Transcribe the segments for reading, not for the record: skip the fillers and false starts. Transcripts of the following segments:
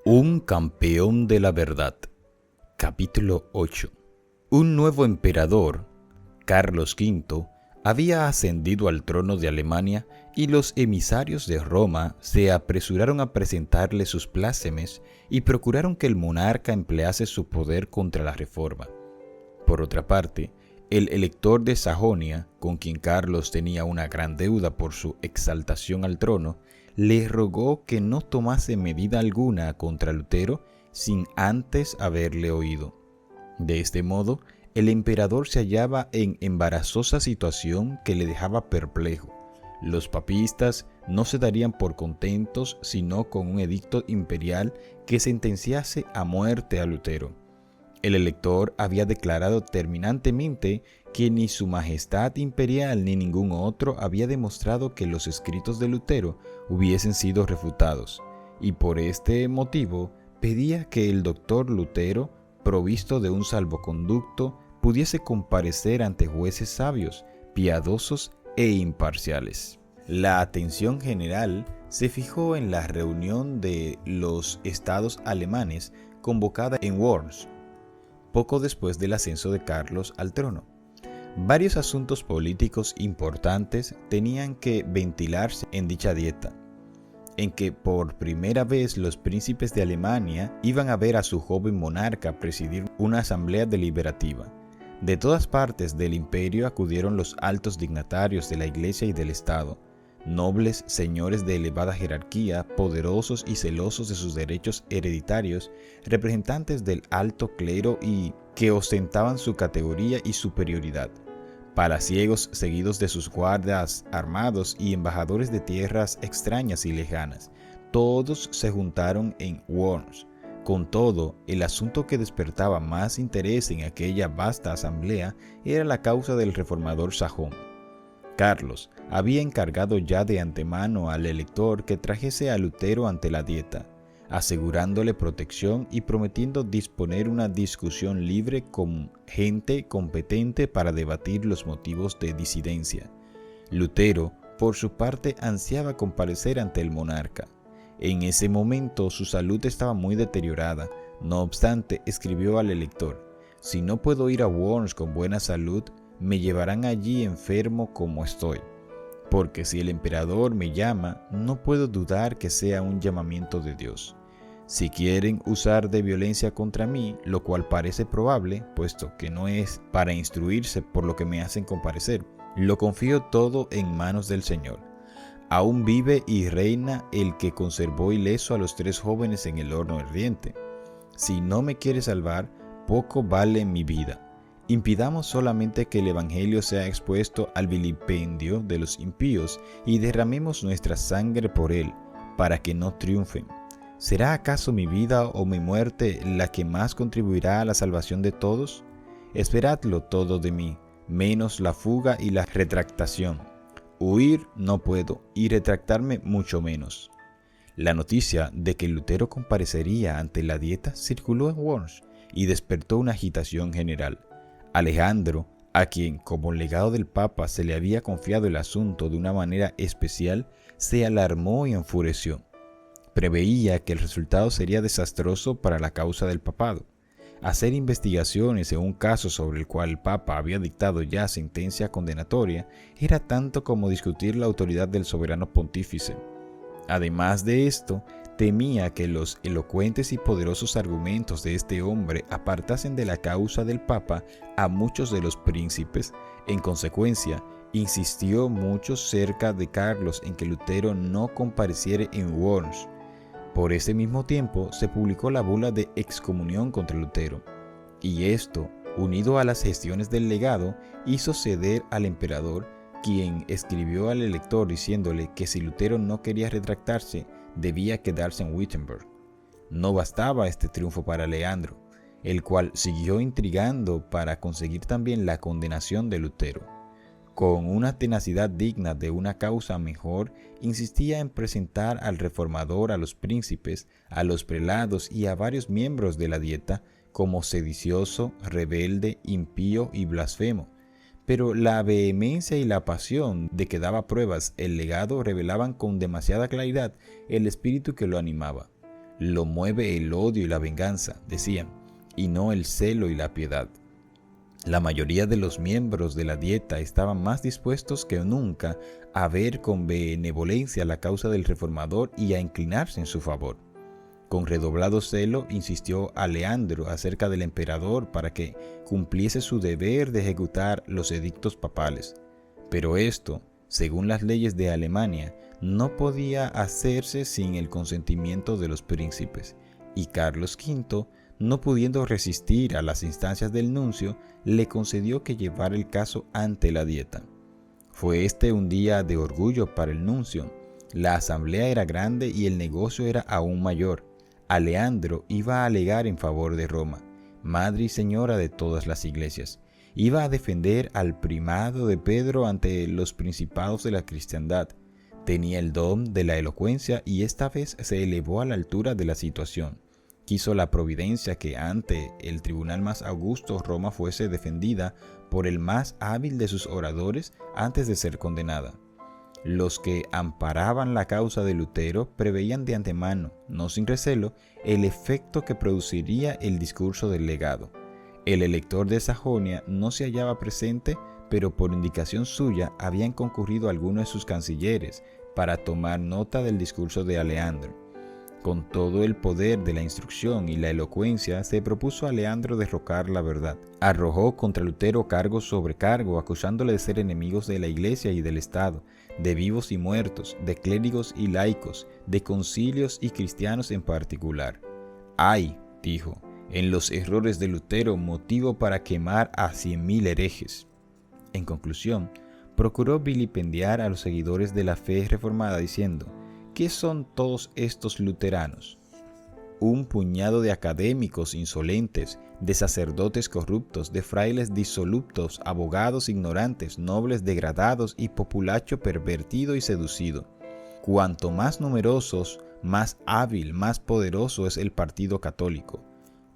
Un campeón de la verdad. Capítulo 8. Un nuevo emperador, Carlos V, había ascendido al trono de Alemania y los emisarios de Roma se apresuraron a presentarle sus plácemes y procuraron que el monarca emplease su poder contra la reforma. Por otra parte, el elector de Sajonia, con quien Carlos tenía una gran deuda por su exaltación al trono, le rogó que no tomase medida alguna contra Lutero sin antes haberle oído. De este modo, el emperador se hallaba en embarazosa situación que le dejaba perplejo. Los papistas no se darían por contentos sino con un edicto imperial que sentenciase a muerte a Lutero. El elector había declarado terminantemente que ni su majestad imperial ni ningún otro había demostrado que los escritos de Lutero hubiesen sido refutados, y por este motivo pedía que el doctor Lutero, provisto de un salvoconducto, pudiese comparecer ante jueces sabios, piadosos e imparciales. La atención general se fijó en la reunión de los estados alemanes convocada en Worms, poco después del ascenso de Carlos al trono. Varios asuntos políticos importantes tenían que ventilarse en dicha dieta, en que por primera vez los príncipes de Alemania iban a ver a su joven monarca presidir una asamblea deliberativa. De todas partes del imperio acudieron los altos dignatarios de la Iglesia y del Estado, nobles señores de elevada jerarquía, poderosos y celosos de sus derechos hereditarios, representantes del alto clero y que ostentaban su categoría y superioridad, palaciegos seguidos de sus guardas armados y embajadores de tierras extrañas y lejanas. Todos se juntaron en Worms. Con todo, el asunto que despertaba más interés en aquella vasta asamblea era la causa del reformador sajón. Carlos había encargado ya de antemano al elector que trajese a Lutero ante la dieta, asegurándole protección y prometiendo disponer una discusión libre con gente competente para debatir los motivos de disidencia. Lutero, por su parte, ansiaba comparecer ante el monarca. En ese momento su salud estaba muy deteriorada. No obstante, escribió al elector: «Si no puedo ir a Worms con buena salud, me llevarán allí enfermo como estoy, porque si el emperador me llama, no puedo dudar que sea un llamamiento de Dios. Si quieren usar de violencia contra mí, lo cual parece probable, puesto que no es para instruirse por lo que me hacen comparecer, lo confío todo en manos del Señor. Aún vive y reina el que conservó ileso a los 3 jóvenes en el horno ardiente. Si no me quiere salvar, poco vale mi vida. Impidamos solamente que el evangelio sea expuesto al vilipendio de los impíos y derramemos nuestra sangre por él, para que no triunfen. ¿Será acaso mi vida o mi muerte la que más contribuirá a la salvación de todos? Esperadlo todo de mí, menos la fuga y la retractación. Huir no puedo, y retractarme mucho menos». La noticia de que Lutero comparecería ante la dieta circuló en Worms y despertó una agitación general. Alejandro, a quien como legado del Papa se le había confiado el asunto de una manera especial, se alarmó y enfureció. Preveía que el resultado sería desastroso para la causa del papado. Hacer investigaciones en un caso sobre el cual el Papa había dictado ya sentencia condenatoria era tanto como discutir la autoridad del soberano pontífice. Además de esto, temía que los elocuentes y poderosos argumentos de este hombre apartasen de la causa del Papa a muchos de los príncipes. En consecuencia, insistió mucho cerca de Carlos en que Lutero no compareciera en Worms. Por ese mismo tiempo se publicó la bula de excomunión contra Lutero, y esto, unido a las gestiones del legado, hizo ceder al emperador, quien escribió al elector diciéndole que si Lutero no quería retractarse, debía quedarse en Wittenberg. No bastaba este triunfo para Leandro, el cual siguió intrigando para conseguir también la condenación de Lutero. Con una tenacidad digna de una causa mejor, insistía en presentar al reformador a los príncipes, a los prelados y a varios miembros de la dieta como sedicioso, rebelde, impío y blasfemo. Pero la vehemencia y la pasión de que daba pruebas el legado revelaban con demasiada claridad el espíritu que lo animaba. Lo mueve el odio y la venganza, decían, y no el celo y la piedad. La mayoría de los miembros de la Dieta estaban más dispuestos que nunca a ver con benevolencia la causa del reformador y a inclinarse en su favor. Con redoblado celo insistió Aleandro acerca del emperador para que cumpliese su deber de ejecutar los edictos papales. Pero esto, según las leyes de Alemania, no podía hacerse sin el consentimiento de los príncipes, y Carlos V, no pudiendo resistir a las instancias del nuncio, le concedió que llevara el caso ante la Dieta. Fue este un día de orgullo para el nuncio. La asamblea era grande y el negocio era aún mayor. Aleandro iba a alegar en favor de Roma, madre y señora de todas las iglesias. Iba a defender al primado de Pedro ante los principados de la cristiandad. Tenía el don de la elocuencia y esta vez se elevó a la altura de la situación. Quiso la providencia que ante el tribunal más augusto Roma fuese defendida por el más hábil de sus oradores antes de ser condenada. Los que amparaban la causa de Lutero preveían de antemano, no sin recelo, el efecto que produciría el discurso del legado. El elector de Sajonia no se hallaba presente, pero por indicación suya habían concurrido algunos de sus cancilleres para tomar nota del discurso de Aleandro. Con todo el poder de la instrucción y la elocuencia, se propuso a Aleandro derrocar la verdad. Arrojó contra Lutero cargo sobre cargo, acusándole de ser enemigos de la Iglesia y del Estado, de vivos y muertos, de clérigos y laicos, de concilios y cristianos en particular. «Hay», dijo, «en los errores de Lutero motivo para quemar a 100.000 herejes». En conclusión, procuró vilipendiar a los seguidores de la fe reformada diciendo: ¿qué son todos estos luteranos? Un puñado de académicos insolentes, de sacerdotes corruptos, de frailes disolutos, abogados ignorantes, nobles degradados y populacho pervertido y seducido. Cuanto más numerosos, más hábil, más poderoso es el partido católico.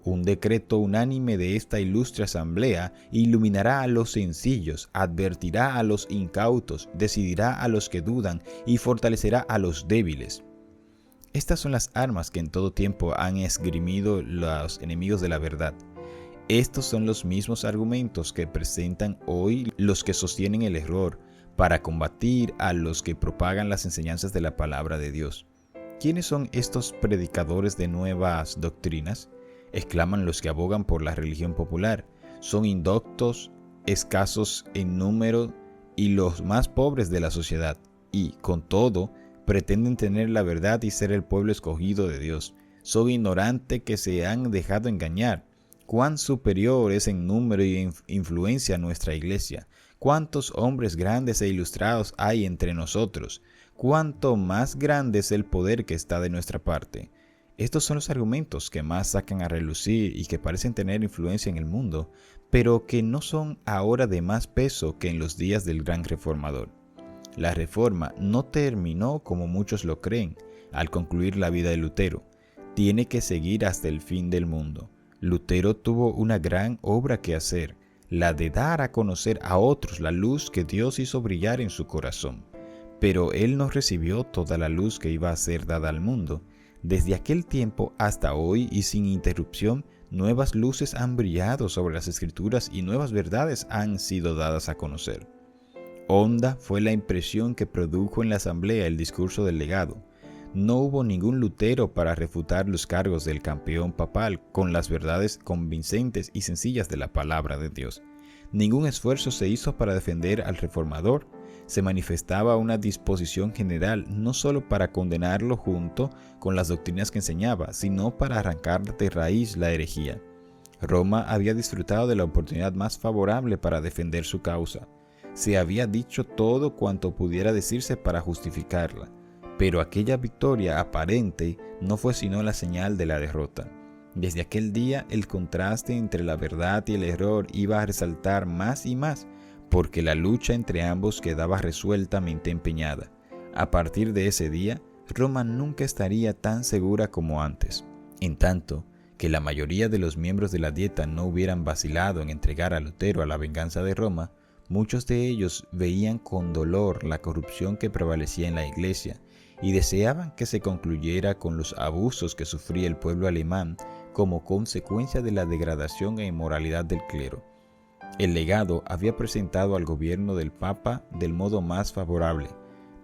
Un decreto unánime de esta ilustre asamblea iluminará a los sencillos, advertirá a los incautos, decidirá a los que dudan y fortalecerá a los débiles. Estas son las armas que en todo tiempo han esgrimido los enemigos de la verdad. Estos son los mismos argumentos que presentan hoy los que sostienen el error para combatir a los que propagan las enseñanzas de la palabra de Dios. ¿Quiénes son estos predicadores de nuevas doctrinas? Exclaman los que abogan por la religión popular. Son indoctos, escasos en número y los más pobres de la sociedad, y, con todo, pretenden tener la verdad y ser el pueblo escogido de Dios. Son ignorantes que se han dejado engañar. Cuán superior es en número y en influencia nuestra iglesia. Cuántos hombres grandes e ilustrados hay entre nosotros. Cuánto más grande es el poder que está de nuestra parte. Estos son los argumentos que más sacan a relucir y que parecen tener influencia en el mundo, pero que no son ahora de más peso que en los días del gran reformador. La reforma no terminó como muchos lo creen al concluir la vida de Lutero. Tiene que seguir hasta el fin del mundo. Lutero tuvo una gran obra que hacer, la de dar a conocer a otros la luz que Dios hizo brillar en su corazón. Pero él no recibió toda la luz que iba a ser dada al mundo. Desde aquel tiempo hasta hoy y sin interrupción, nuevas luces han brillado sobre las Escrituras y nuevas verdades han sido dadas a conocer. Honda fue la impresión que produjo en la asamblea el discurso del legado. No hubo ningún Lutero para refutar los cargos del campeón papal con las verdades convincentes y sencillas de la palabra de Dios. Ningún esfuerzo se hizo para defender al reformador. Se manifestaba una disposición general no solo para condenarlo junto con las doctrinas que enseñaba, sino para arrancar de raíz la herejía. Roma había disfrutado de la oportunidad más favorable para defender su causa. Se había dicho todo cuanto pudiera decirse para justificarla, pero aquella victoria aparente no fue sino la señal de la derrota. Desde aquel día el contraste entre la verdad y el error iba a resaltar más y más, porque la lucha entre ambos quedaba resueltamente empeñada. A partir de ese día, Roma nunca estaría tan segura como antes. En tanto que la mayoría de los miembros de la Dieta no hubieran vacilado en entregar a Lutero a la venganza de Roma, muchos de ellos veían con dolor la corrupción que prevalecía en la Iglesia y deseaban que se concluyera con los abusos que sufría el pueblo alemán como consecuencia de la degradación e inmoralidad del clero. El legado había presentado al gobierno del Papa del modo más favorable,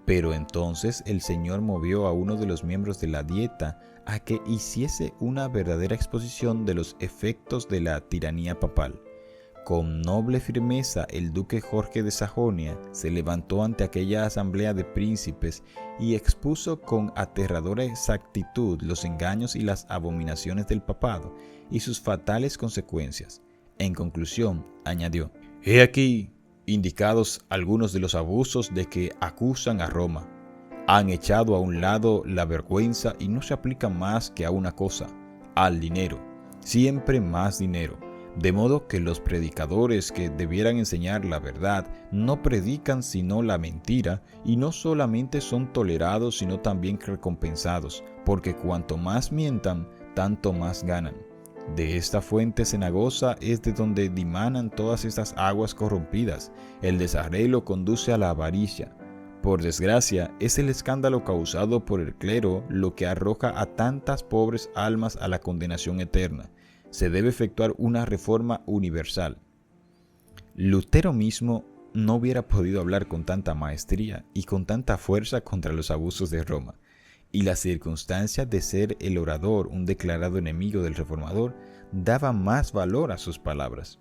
pero entonces el Señor movió a uno de los miembros de la Dieta a que hiciese una verdadera exposición de los efectos de la tiranía papal. Con noble firmeza el duque Jorge de Sajonia se levantó ante aquella asamblea de príncipes y expuso con aterradora exactitud los engaños y las abominaciones del papado y sus fatales consecuencias. En conclusión, añadió: «He aquí indicados algunos de los abusos de que acusan a Roma. Han echado a un lado la vergüenza y no se aplican más que a una cosa, al dinero, siempre más dinero. De modo que los predicadores que debieran enseñar la verdad no predican sino la mentira, y no solamente son tolerados sino también recompensados, porque cuanto más mientan, tanto más ganan. De esta fuente cenagosa es de donde dimanan todas estas aguas corrompidas. El desarreglo conduce a la avaricia. Por desgracia, es el escándalo causado por el clero lo que arroja a tantas pobres almas a la condenación eterna. Se debe efectuar una reforma universal». Lutero mismo no hubiera podido hablar con tanta maestría y con tanta fuerza contra los abusos de Roma, y la circunstancia de ser el orador un declarado enemigo del reformador daba más valor a sus palabras.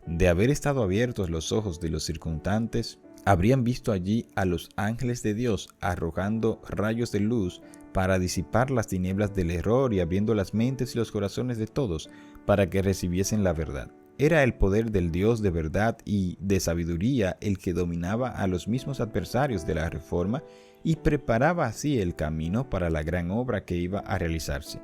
De haber estado abiertos los ojos de los circunstantes, habrían visto allí a los ángeles de Dios arrojando rayos de luz para disipar las tinieblas del error y abriendo las mentes y los corazones de todos para que recibiesen la verdad. Era el poder del Dios de verdad y de sabiduría el que dominaba a los mismos adversarios de la reforma y preparaba así el camino para la gran obra que iba a realizarse.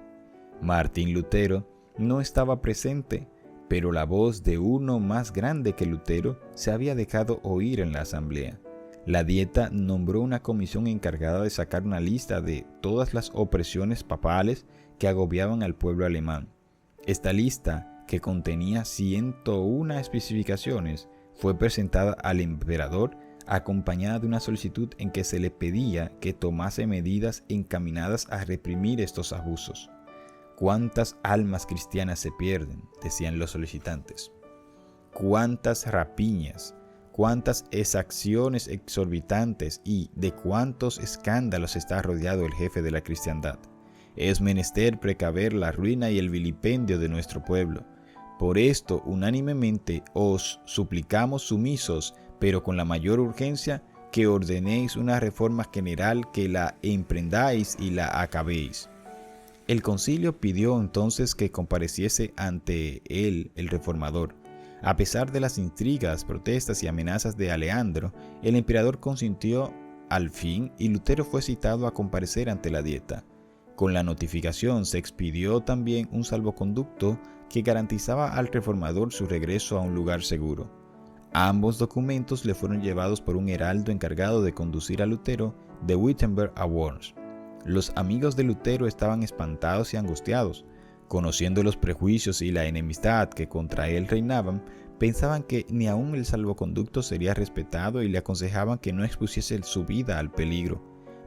Martín Lutero no estaba presente, pero la voz de uno más grande que Lutero se había dejado oír en la asamblea. La Dieta nombró una comisión encargada de sacar una lista de todas las opresiones papales que agobiaban al pueblo alemán. Esta lista, que contenía 101 especificaciones, fue presentada al emperador acompañada de una solicitud en que se le pedía que tomase medidas encaminadas a reprimir estos abusos. «¿Cuántas almas cristianas se pierden?», decían los solicitantes. «¿Cuántas rapiñas? ¿Cuántas exacciones exorbitantes y de cuántos escándalos está rodeado el jefe de la cristiandad? Es menester precaver la ruina y el vilipendio de nuestro pueblo. Por esto, unánimemente, os suplicamos sumisos, pero con la mayor urgencia, que ordenéis una reforma general, que la emprendáis y la acabéis». El concilio pidió entonces que compareciese ante él el reformador. A pesar de las intrigas, protestas y amenazas de Aleandro, el emperador consintió al fin y Lutero fue citado a comparecer ante la Dieta. Con la notificación se expidió también un salvoconducto que garantizaba al reformador su regreso a un lugar seguro. Ambos documentos le fueron llevados por un heraldo encargado de conducir a Lutero de Wittenberg a Worms. Los amigos de Lutero estaban espantados y angustiados. Conociendo los prejuicios y la enemistad que contra él reinaban, pensaban que ni aun el salvoconducto sería respetado y le aconsejaban que no expusiese su vida al peligro.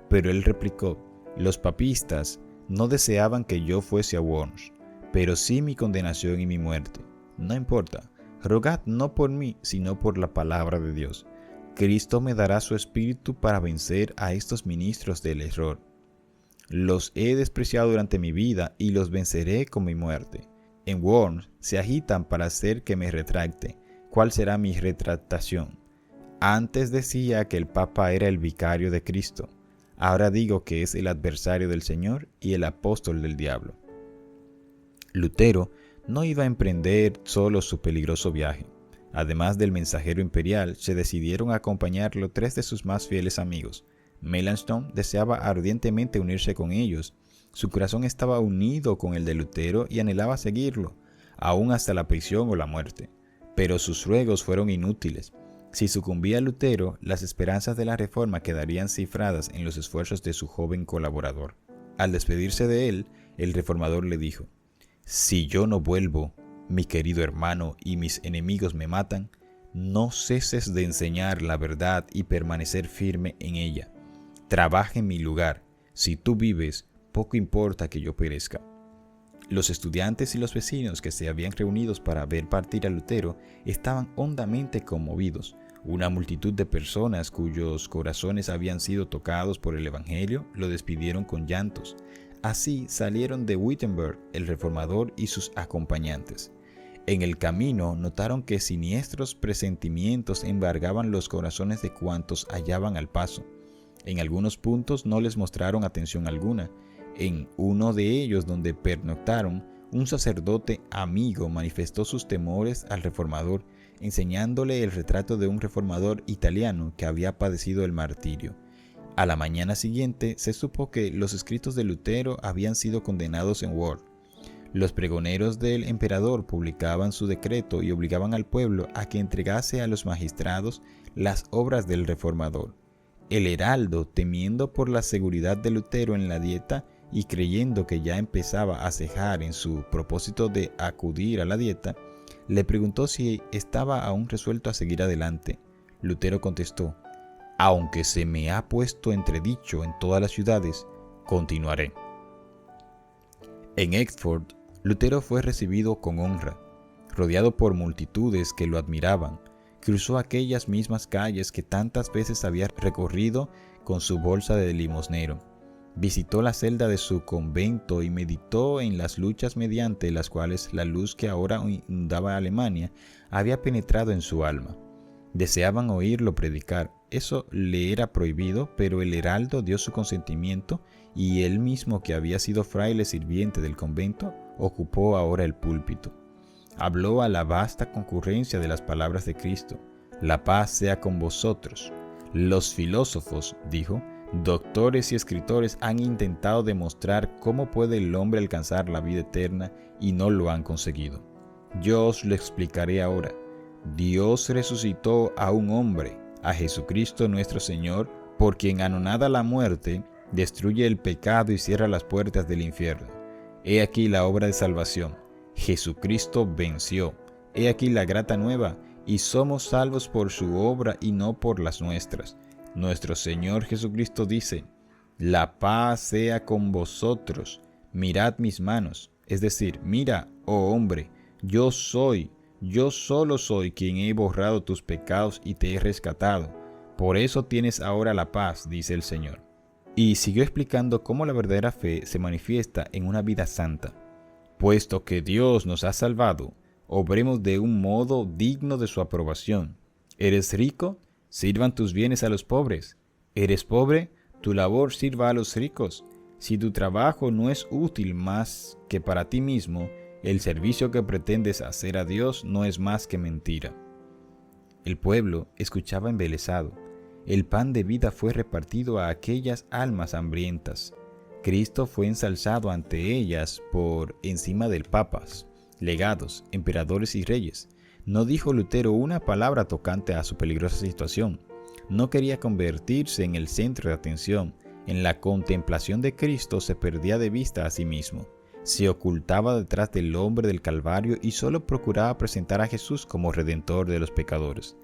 Pero él replicó: «Los papistas no deseaban que yo fuese a Worms, pero sí mi condenación y mi muerte. No importa, rogad no por mí, sino por la palabra de Dios. Cristo me dará su espíritu para vencer a estos ministros del error. Los he despreciado durante mi vida y los venceré con mi muerte. En Worms se agitan para hacer que me retracte. ¿Cuál será mi retractación? Antes decía que el Papa era el vicario de Cristo. Ahora digo que es el adversario del Señor y el apóstol del diablo». Lutero no iba a emprender solo su peligroso viaje. Además del mensajero imperial, se decidieron a acompañarlo 3 de sus más fieles amigos. Melanchthon deseaba ardientemente unirse con ellos. Su corazón estaba unido con el de Lutero y anhelaba seguirlo, aún hasta la prisión o la muerte. Pero sus ruegos fueron inútiles. Si sucumbía Lutero, las esperanzas de la reforma quedarían cifradas en los esfuerzos de su joven colaborador. Al despedirse de él, el reformador le dijo: «Si yo no vuelvo, mi querido hermano, y mis enemigos me matan, no ceses de enseñar la verdad y permanecer firme en ella. Trabaja en mi lugar, Si tú vives, poco importa que yo perezca. Los estudiantes y los vecinos que se habían reunido para ver partir a Lutero estaban hondamente conmovidos. Una multitud de personas cuyos corazones habían sido tocados por el Evangelio lo despidieron con llantos. Así salieron de Wittenberg el reformador y sus acompañantes. En el camino notaron que siniestros presentimientos embargaban los corazones de cuantos hallaban al paso. En algunos puntos no les mostraron atención alguna. En uno de ellos, donde pernoctaron, un sacerdote amigo manifestó sus temores al reformador, enseñándole el retrato de un reformador italiano que había padecido el martirio. A la mañana siguiente se supo que los escritos de Lutero habían sido condenados en Worms. Los pregoneros del emperador publicaban su decreto y obligaban al pueblo a que entregase a los magistrados las obras del reformador. El heraldo, temiendo por la seguridad de Lutero en la dieta y creyendo que ya empezaba a cejar en su propósito de acudir a la dieta, le preguntó si estaba aún resuelto a seguir adelante. Lutero contestó: «Aunque se me ha puesto entredicho en todas las ciudades, continuaré». En Oxford, Lutero fue recibido con honra. Rodeado por multitudes que lo admiraban, cruzó aquellas mismas calles que tantas veces había recorrido con su bolsa de limosnero. Visitó la celda de su convento y meditó en las luchas mediante las cuales la luz que ahora inundaba Alemania había penetrado en su alma. Deseaban oírlo predicar. Eso le era prohibido, pero el heraldo dio su consentimiento y él mismo, que había sido fraile sirviente del convento, ocupó ahora el púlpito. Habló a la vasta concurrencia de las palabras de Cristo: «La paz sea con vosotros». Los filósofos, dijo, doctores y escritores han intentado demostrar cómo puede el hombre alcanzar la vida eterna y no lo han conseguido. Yo os lo explicaré ahora. Dios resucitó a un hombre, a Jesucristo nuestro Señor, por quien anonada la muerte, destruye el pecado y cierra las puertas del infierno. He aquí la obra de salvación. Jesucristo venció. He aquí la grata nueva, y somos salvos por su obra y no por las nuestras. Nuestro Señor Jesucristo dice: «La paz sea con vosotros. Mirad mis manos». Es decir, mira, oh hombre, yo solo soy quien he borrado tus pecados y te he rescatado. Por eso tienes ahora la paz, dice el Señor. Y siguió explicando cómo la verdadera fe se manifiesta en una vida santa. Puesto que Dios nos ha salvado, obremos de un modo digno de su aprobación. ¿Eres rico? Sirvan tus bienes a los pobres. ¿Eres pobre? Tu labor sirva a los ricos. Si tu trabajo no es útil más que para ti mismo, el servicio que pretendes hacer a Dios no es más que mentira. El pueblo escuchaba embelesado. El pan de vida fue repartido a aquellas almas hambrientas. Cristo fue ensalzado ante ellas por encima de papas, legados, emperadores y reyes. No dijo Lutero una palabra tocante a su peligrosa situación. No quería convertirse en el centro de atención. En la contemplación de Cristo se perdía de vista a sí mismo. Se ocultaba detrás del hombre del Calvario y solo procuraba presentar a Jesús como redentor de los pecadores.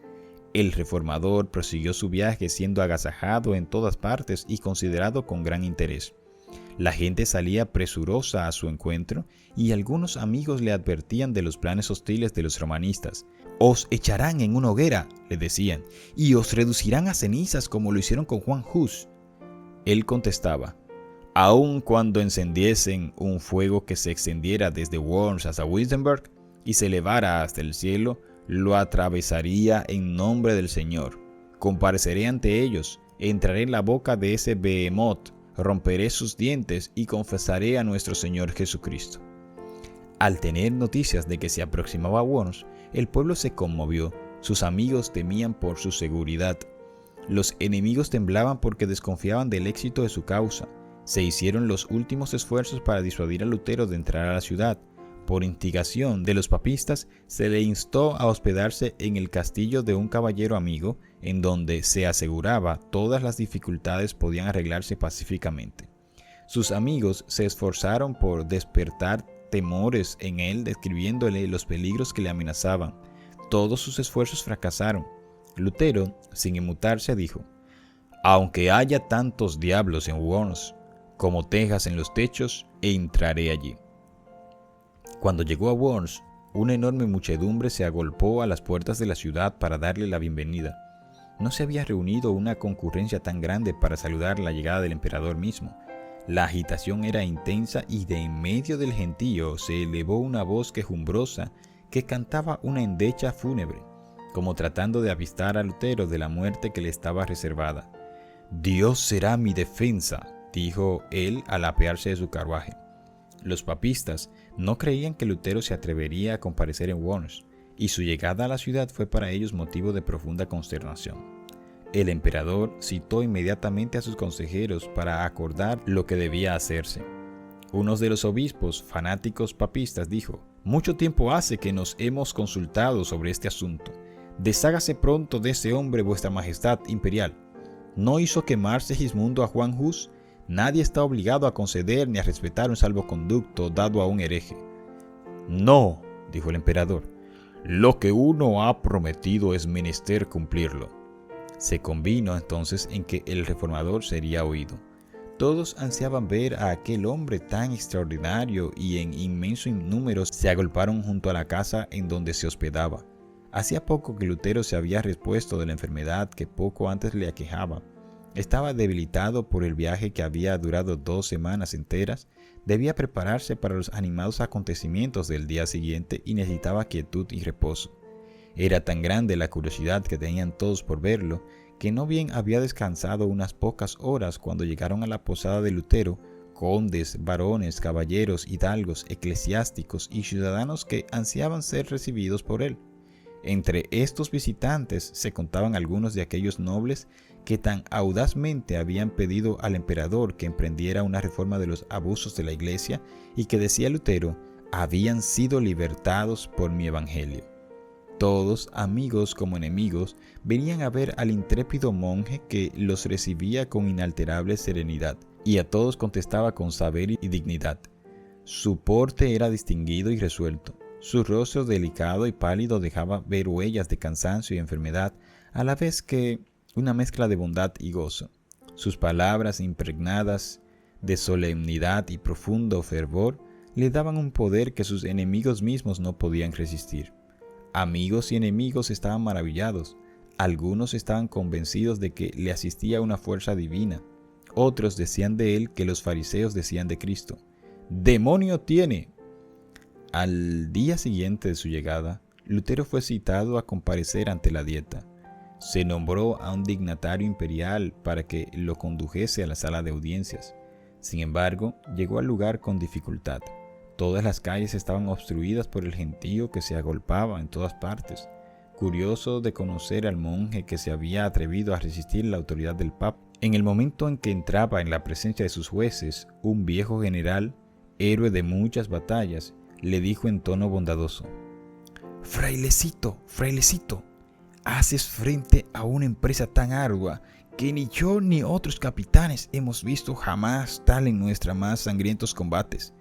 El reformador prosiguió su viaje siendo agasajado en todas partes y considerado con gran interés. La gente salía presurosa a su encuentro y algunos amigos le advertían de los planes hostiles de los romanistas. «Os echarán en una hoguera», le decían, «y os reducirán a cenizas como lo hicieron con Juan Hus». Él contestaba: «Aun cuando encendiesen un fuego que se extendiera desde Worms hasta Wittenberg y se elevara hasta el cielo, lo atravesaría en nombre del Señor. Compareceré ante ellos, entraré en la boca de ese behemoth, romperé sus dientes y confesaré a nuestro Señor Jesucristo». Al tener noticias de que se aproximaba a Worms, el pueblo se conmovió. Sus amigos temían por su seguridad. Los enemigos temblaban porque desconfiaban del éxito de su causa. Se hicieron los últimos esfuerzos para disuadir a Lutero de entrar a la ciudad. Por instigación de los papistas, se le instó a hospedarse en el castillo de un caballero amigo, en donde se aseguraba todas las dificultades podían arreglarse pacíficamente. Sus amigos se esforzaron por despertar temores en él, describiéndole los peligros que le amenazaban. Todos sus esfuerzos fracasaron. Lutero, sin inmutarse, dijo: «Aunque haya tantos diablos en Worms, como tejas en los techos, e entraré allí. Cuando llegó a Worms, una enorme muchedumbre se agolpó a las puertas de la ciudad para darle la bienvenida. No se había reunido una concurrencia tan grande para saludar la llegada del emperador mismo. La agitación era intensa y de en medio del gentío se elevó una voz quejumbrosa que cantaba una endecha fúnebre, como tratando de avistar a Lutero de la muerte que le estaba reservada. «Dios será mi defensa», dijo él al apearse de su carruaje. Los papistas no creían que Lutero se atrevería a comparecer en Worms, y su llegada a la ciudad fue para ellos motivo de profunda consternación. El emperador citó inmediatamente a sus consejeros para acordar lo que debía hacerse. Uno de los obispos fanáticos papistas dijo: «Mucho tiempo hace que nos hemos consultado sobre este asunto. Deshágase pronto de ese hombre, vuestra majestad imperial. ¿No hizo quemar Segismundo a Juan Hus? Nadie está obligado a conceder ni a respetar un salvoconducto dado a un hereje». «No», dijo el emperador, «lo que uno ha prometido es menester cumplirlo». Se convino entonces en que el reformador sería oído. Todos ansiaban ver a aquel hombre tan extraordinario y en inmenso número se agolparon junto a la casa en donde se hospedaba. Hacía poco que Lutero se había repuesto de la enfermedad que poco antes le aquejaba. Estaba debilitado por el viaje que había durado 2 semanas enteras, debía prepararse para los animados acontecimientos del día siguiente y necesitaba quietud y reposo. Era tan grande la curiosidad que tenían todos por verlo, que no bien había descansado unas pocas horas cuando llegaron a la posada de Lutero condes, varones, caballeros, hidalgos, eclesiásticos y ciudadanos que ansiaban ser recibidos por él. Entre estos visitantes se contaban algunos de aquellos nobles que tan audazmente habían pedido al emperador que emprendiera una reforma de los abusos de la Iglesia y que, decía Lutero, habían sido libertados por mi evangelio. Todos, amigos como enemigos, venían a ver al intrépido monje que los recibía con inalterable serenidad, y a todos contestaba con saber y dignidad. Su porte era distinguido y resuelto. Su rostro delicado y pálido dejaba ver huellas de cansancio y enfermedad, a la vez que una mezcla de bondad y gozo. Sus palabras, impregnadas de solemnidad y profundo fervor, le daban un poder que sus enemigos mismos no podían resistir. Amigos y enemigos estaban maravillados. Algunos estaban convencidos de que le asistía una fuerza divina. Otros decían de él que los fariseos decían de Cristo: «¡Demonio tiene!». Al día siguiente de su llegada, Lutero fue citado a comparecer ante la Dieta. Se nombró a un dignatario imperial para que lo condujese a la sala de audiencias. Sin embargo, llegó al lugar con dificultad. Todas las calles estaban obstruidas por el gentío que se agolpaba en todas partes. Curioso de conocer al monje que se había atrevido a resistir la autoridad del Papa, en el momento en que entraba en la presencia de sus jueces, un viejo general, héroe de muchas batallas, le dijo en tono bondadoso: «Frailecito, frailecito, haces frente a una empresa tan ardua que ni yo ni otros capitanes hemos visto jamás tal en nuestros más sangrientos combates.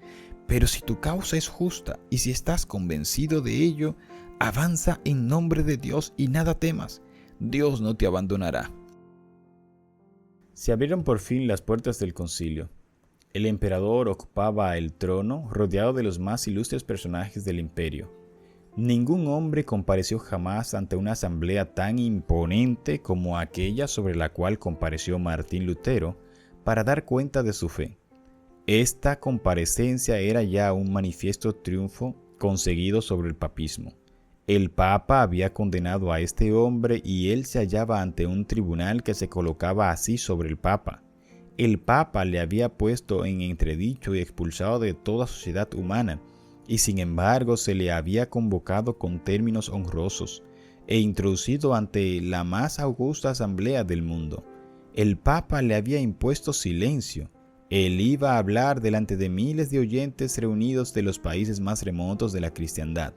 Pero si tu causa es justa y si estás convencido de ello, avanza en nombre de Dios y nada temas. Dios no te abandonará». Se abrieron por fin las puertas del concilio. El emperador ocupaba el trono rodeado de los más ilustres personajes del imperio. Ningún hombre compareció jamás ante una asamblea tan imponente como aquella sobre la cual compareció Martín Lutero para dar cuenta de su fe. Esta comparecencia era ya un manifiesto triunfo conseguido sobre el papismo. El Papa había condenado a este hombre y él se hallaba ante un tribunal que se colocaba así sobre el Papa. El Papa le había puesto en entredicho y expulsado de toda sociedad humana, y sin embargo se le había convocado con términos honrosos e introducido ante la más augusta asamblea del mundo. El Papa le había impuesto silencio. Él iba a hablar delante de miles de oyentes reunidos de los países más remotos de la cristiandad.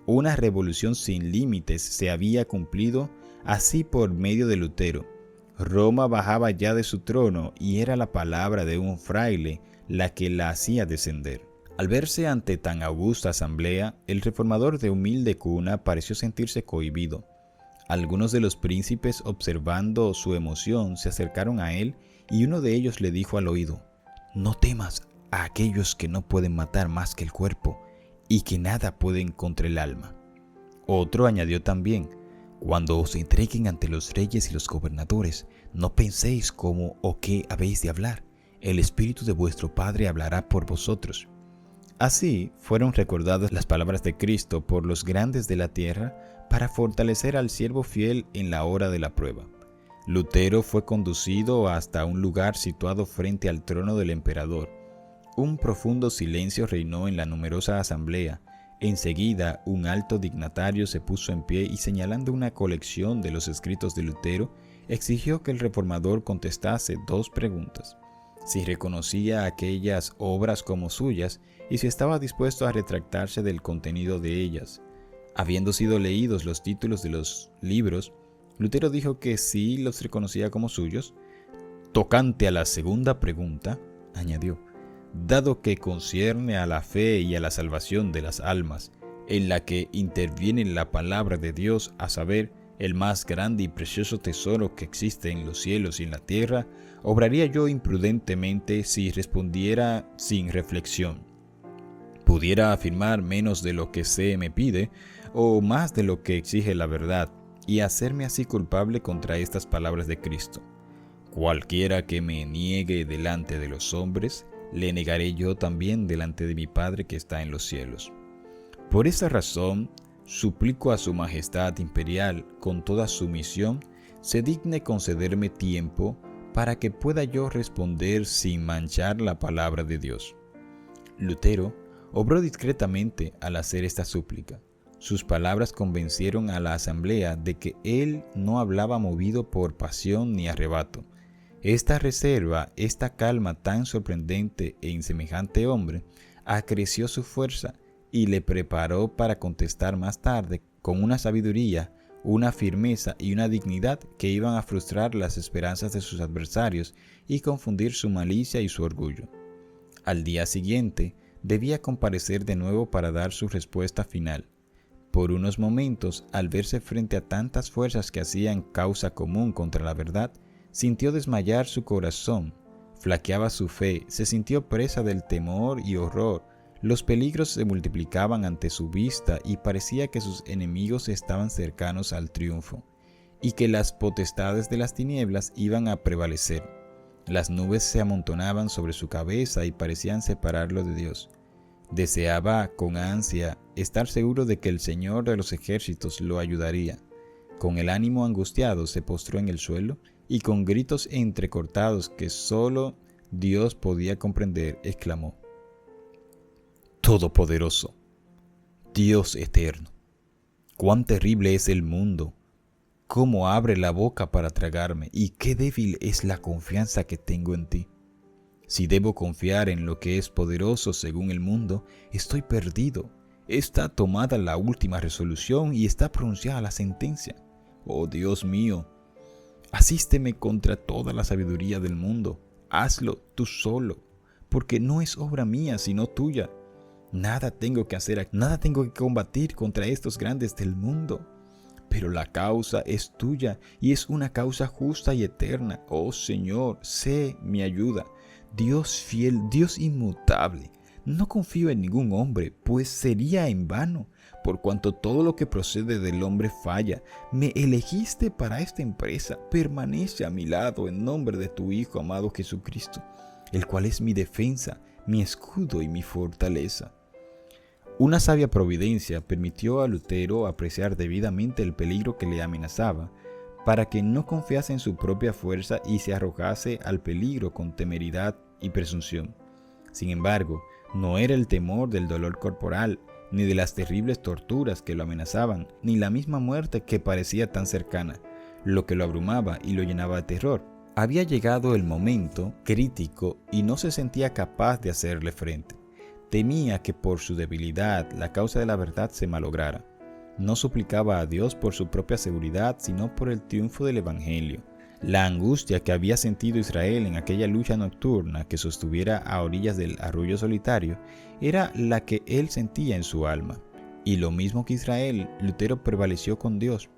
Una revolución sin límites se había cumplido así por medio de Lutero. Roma bajaba ya de su trono y era la palabra de un fraile la que la hacía descender. Al verse ante tan augusta asamblea, el reformador de humilde cuna pareció sentirse cohibido. Algunos de los príncipes, observando su emoción, se acercaron a él y uno de ellos le dijo al oído: no temas a aquellos que no pueden matar más que el cuerpo y que nada pueden contra el alma. Otro añadió también: cuando os entreguen ante los reyes y los gobernadores, no penséis cómo o qué habéis de hablar. El Espíritu de vuestro Padre hablará por vosotros. Así fueron recordadas las palabras de Cristo por los grandes de la tierra para fortalecer al siervo fiel en la hora de la prueba. Lutero fue conducido hasta un lugar situado frente al trono del emperador. Un profundo silencio reinó en la numerosa asamblea. Enseguida, un alto dignatario se puso en pie y, señalando una colección de los escritos de Lutero, exigió que el reformador contestase 2 preguntas: si reconocía aquellas obras como suyas y si estaba dispuesto a retractarse del contenido de ellas. Habiendo sido leídos los títulos de los libros, Lutero dijo que sí los reconocía como suyos. Tocante a la segunda pregunta, añadió: dado que concierne a la fe y a la salvación de las almas, en la que interviene la palabra de Dios, a saber, el más grande y precioso tesoro que existe en los cielos y en la tierra, obraría yo imprudentemente si respondiera sin reflexión. Pudiera afirmar menos de lo que se me pide, o más de lo que exige la verdad, y hacerme así culpable contra estas palabras de Cristo. Cualquiera que me niegue delante de los hombres, le negaré yo también delante de mi Padre que está en los cielos. Por esa razón, suplico a su Majestad Imperial, con toda sumisión, se digne concederme tiempo para que pueda yo responder sin manchar la palabra de Dios. Lutero obró discretamente al hacer esta súplica. Sus palabras convencieron a la asamblea de que él no hablaba movido por pasión ni arrebato. Esta reserva, esta calma tan sorprendente en semejante hombre, acreció su fuerza y le preparó para contestar más tarde con una sabiduría, una firmeza y una dignidad que iban a frustrar las esperanzas de sus adversarios y confundir su malicia y su orgullo. Al día siguiente, debía comparecer de nuevo para dar su respuesta final. Por unos momentos, al verse frente a tantas fuerzas que hacían causa común contra la verdad, sintió desmayar su corazón, flaqueaba su fe, se sintió presa del temor y horror. Los peligros se multiplicaban ante su vista y parecía que sus enemigos estaban cercanos al triunfo, y que las potestades de las tinieblas iban a prevalecer. Las nubes se amontonaban sobre su cabeza y parecían separarlo de Dios. Deseaba con ansia estar seguro de que el Señor de los ejércitos lo ayudaría. Con el ánimo angustiado se postró en el suelo y con gritos entrecortados que solo Dios podía comprender, exclamó: Todopoderoso, Dios eterno, cuán terrible es el mundo, cómo abre la boca para tragarme y qué débil es la confianza que tengo en ti. Si debo confiar en lo que es poderoso según el mundo, estoy perdido. Está tomada la última resolución y está pronunciada la sentencia. Oh Dios mío, asísteme contra toda la sabiduría del mundo. Hazlo tú solo, porque no es obra mía sino tuya. Nada tengo que hacer, nada tengo que combatir contra estos grandes del mundo. Pero la causa es tuya y es una causa justa y eterna. Oh Señor, sé mi ayuda. Dios fiel, Dios inmutable. No confío en ningún hombre, pues sería en vano, por cuanto todo lo que procede del hombre falla. Me elegiste para esta empresa, permanece a mi lado en nombre de tu Hijo amado Jesucristo, el cual es mi defensa, mi escudo y mi fortaleza. Una sabia providencia permitió a Lutero apreciar debidamente el peligro que le amenazaba, para que no confiase en su propia fuerza y se arrojase al peligro con temeridad y presunción. Sin embargo, no era el temor del dolor corporal, ni de las terribles torturas que lo amenazaban, ni la misma muerte que parecía tan cercana, lo que lo abrumaba y lo llenaba de terror. Había llegado el momento crítico y no se sentía capaz de hacerle frente. Temía que por su debilidad la causa de la verdad se malograra. No suplicaba a Dios por su propia seguridad, sino por el triunfo del Evangelio. La angustia que había sentido Israel en aquella lucha nocturna que sostuviera a orillas del arroyo solitario era la que él sentía en su alma. Y lo mismo que Israel, Lutero prevaleció con Dios.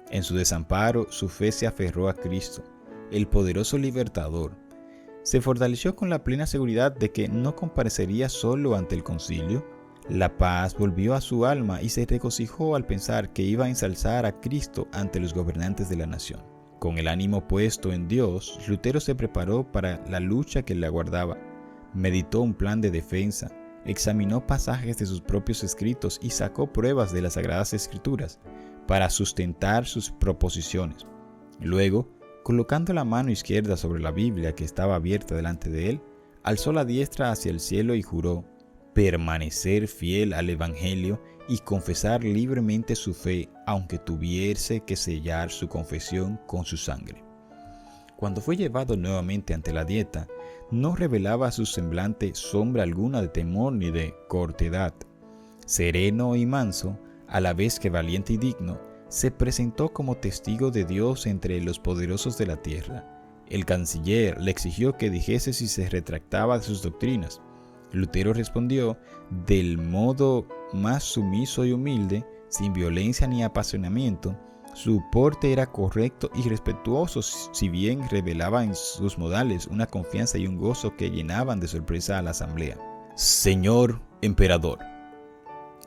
En su desamparo, su fe se aferró a Cristo, el poderoso libertador. se fortaleció con la plena seguridad de que no comparecería solo ante el concilio. La paz volvió a su alma y se regocijó al pensar que iba a ensalzar a Cristo ante los gobernantes de la nación. Con el ánimo puesto en Dios, Lutero se preparó para la lucha que le aguardaba. Meditó un plan de defensa, examinó pasajes de sus propios escritos y sacó pruebas de las Sagradas Escrituras para sustentar sus proposiciones. Luego, colocando la mano izquierda sobre la Biblia que estaba abierta delante de él, alzó la diestra hacia el cielo y juró permanecer fiel al Evangelio y confesar libremente su fe, aunque tuviese que sellar su confesión con su sangre. Cuando fue llevado nuevamente ante la dieta, no revelaba a su semblante sombra alguna de temor ni de cortedad. Sereno y manso, a la vez que valiente y digno, se presentó como testigo de Dios entre los poderosos de la tierra. El canciller le exigió que dijese si se retractaba de sus doctrinas. Lutero respondió del modo más sumiso y humilde, sin violencia ni apasionamiento. Su porte era correcto y respetuoso, si bien revelaba en sus modales una confianza y un gozo que llenaban de sorpresa a la asamblea. Señor Emperador,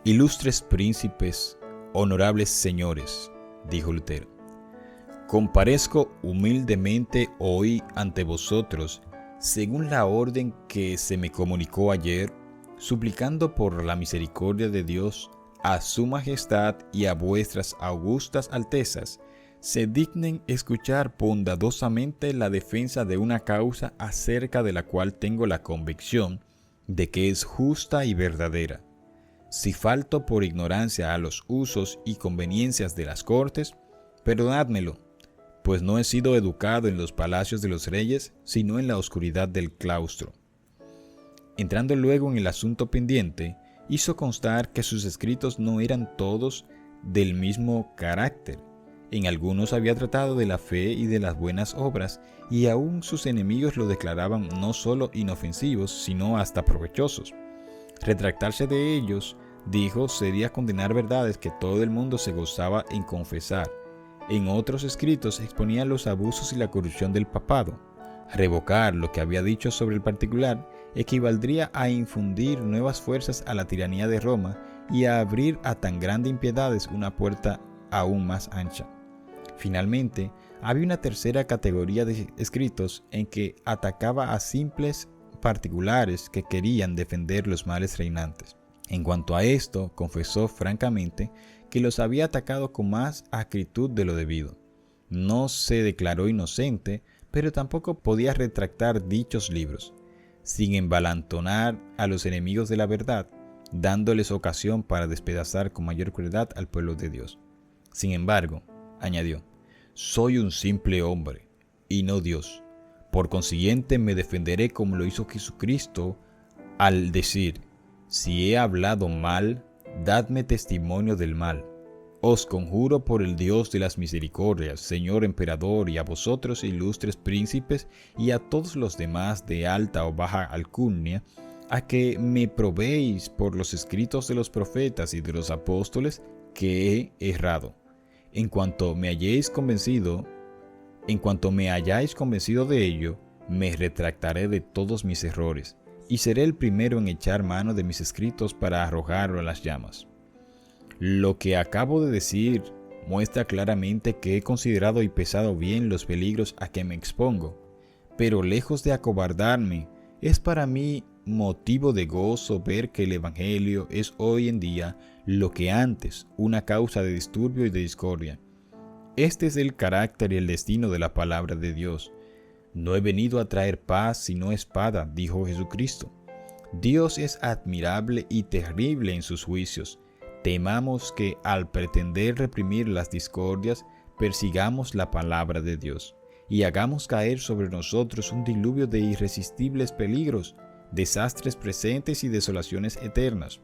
ilustres príncipes, honorables señores, dijo Lutero, comparezco humildemente hoy ante vosotros, según la orden que se me comunicó ayer, suplicando por la misericordia de Dios a su majestad y a vuestras augustas altezas, se dignen escuchar bondadosamente la defensa de una causa acerca de la cual tengo la convicción de que es justa y verdadera. Si falto por ignorancia a los usos y conveniencias de las cortes, perdonádmelo, pues no he sido educado en los palacios de los reyes, sino en la oscuridad del claustro. Entrando luego en el asunto pendiente, hizo constar que sus escritos no eran todos del mismo carácter. En algunos había tratado de la fe y de las buenas obras, y aún sus enemigos lo declaraban no solo inofensivos, sino hasta provechosos. Retractarse de ellos, dijo, sería condenar verdades que todo el mundo se gozaba en confesar. En otros escritos exponía los abusos y la corrupción del papado. Revocar lo que había dicho sobre el particular equivaldría a infundir nuevas fuerzas a la tiranía de Roma y a abrir a tan grandes impiedades una puerta aún más ancha. Finalmente, había una tercera categoría de escritos en que atacaba a simples particulares que querían defender los males reinantes. En cuanto a esto, confesó francamente que los había atacado con más acritud de lo debido. No se declaró inocente, pero tampoco podía retractar dichos libros, sin envalentonar a los enemigos de la verdad, dándoles ocasión para despedazar con mayor crueldad al pueblo de Dios. Sin embargo, añadió, soy un simple hombre, y no Dios. Por consiguiente, me defenderé como lo hizo Jesucristo al decir, si he hablado mal, dadme testimonio del mal. Os conjuro por el Dios de las misericordias, Señor Emperador, y a vosotros ilustres príncipes, y a todos los demás de alta o baja alcurnia, a que me probéis por los escritos de los profetas y de los apóstoles que he errado. En cuanto me hayáis convencido de ello, me retractaré de todos mis errores, y seré el primero en echar mano de mis escritos para arrojarlo a las llamas. Lo que acabo de decir muestra claramente que he considerado y pesado bien los peligros a que me expongo, pero lejos de acobardarme, es para mí motivo de gozo ver que el Evangelio es hoy en día lo que antes, una causa de disturbio y de discordia. Este es el carácter y el destino de la palabra de Dios. No he venido a traer paz sino espada, dijo Jesucristo. Dios es admirable y terrible en sus juicios. Temamos que al pretender reprimir las discordias, persigamos la palabra de Dios y hagamos caer sobre nosotros un diluvio de irresistibles peligros, desastres presentes y desolaciones eternas.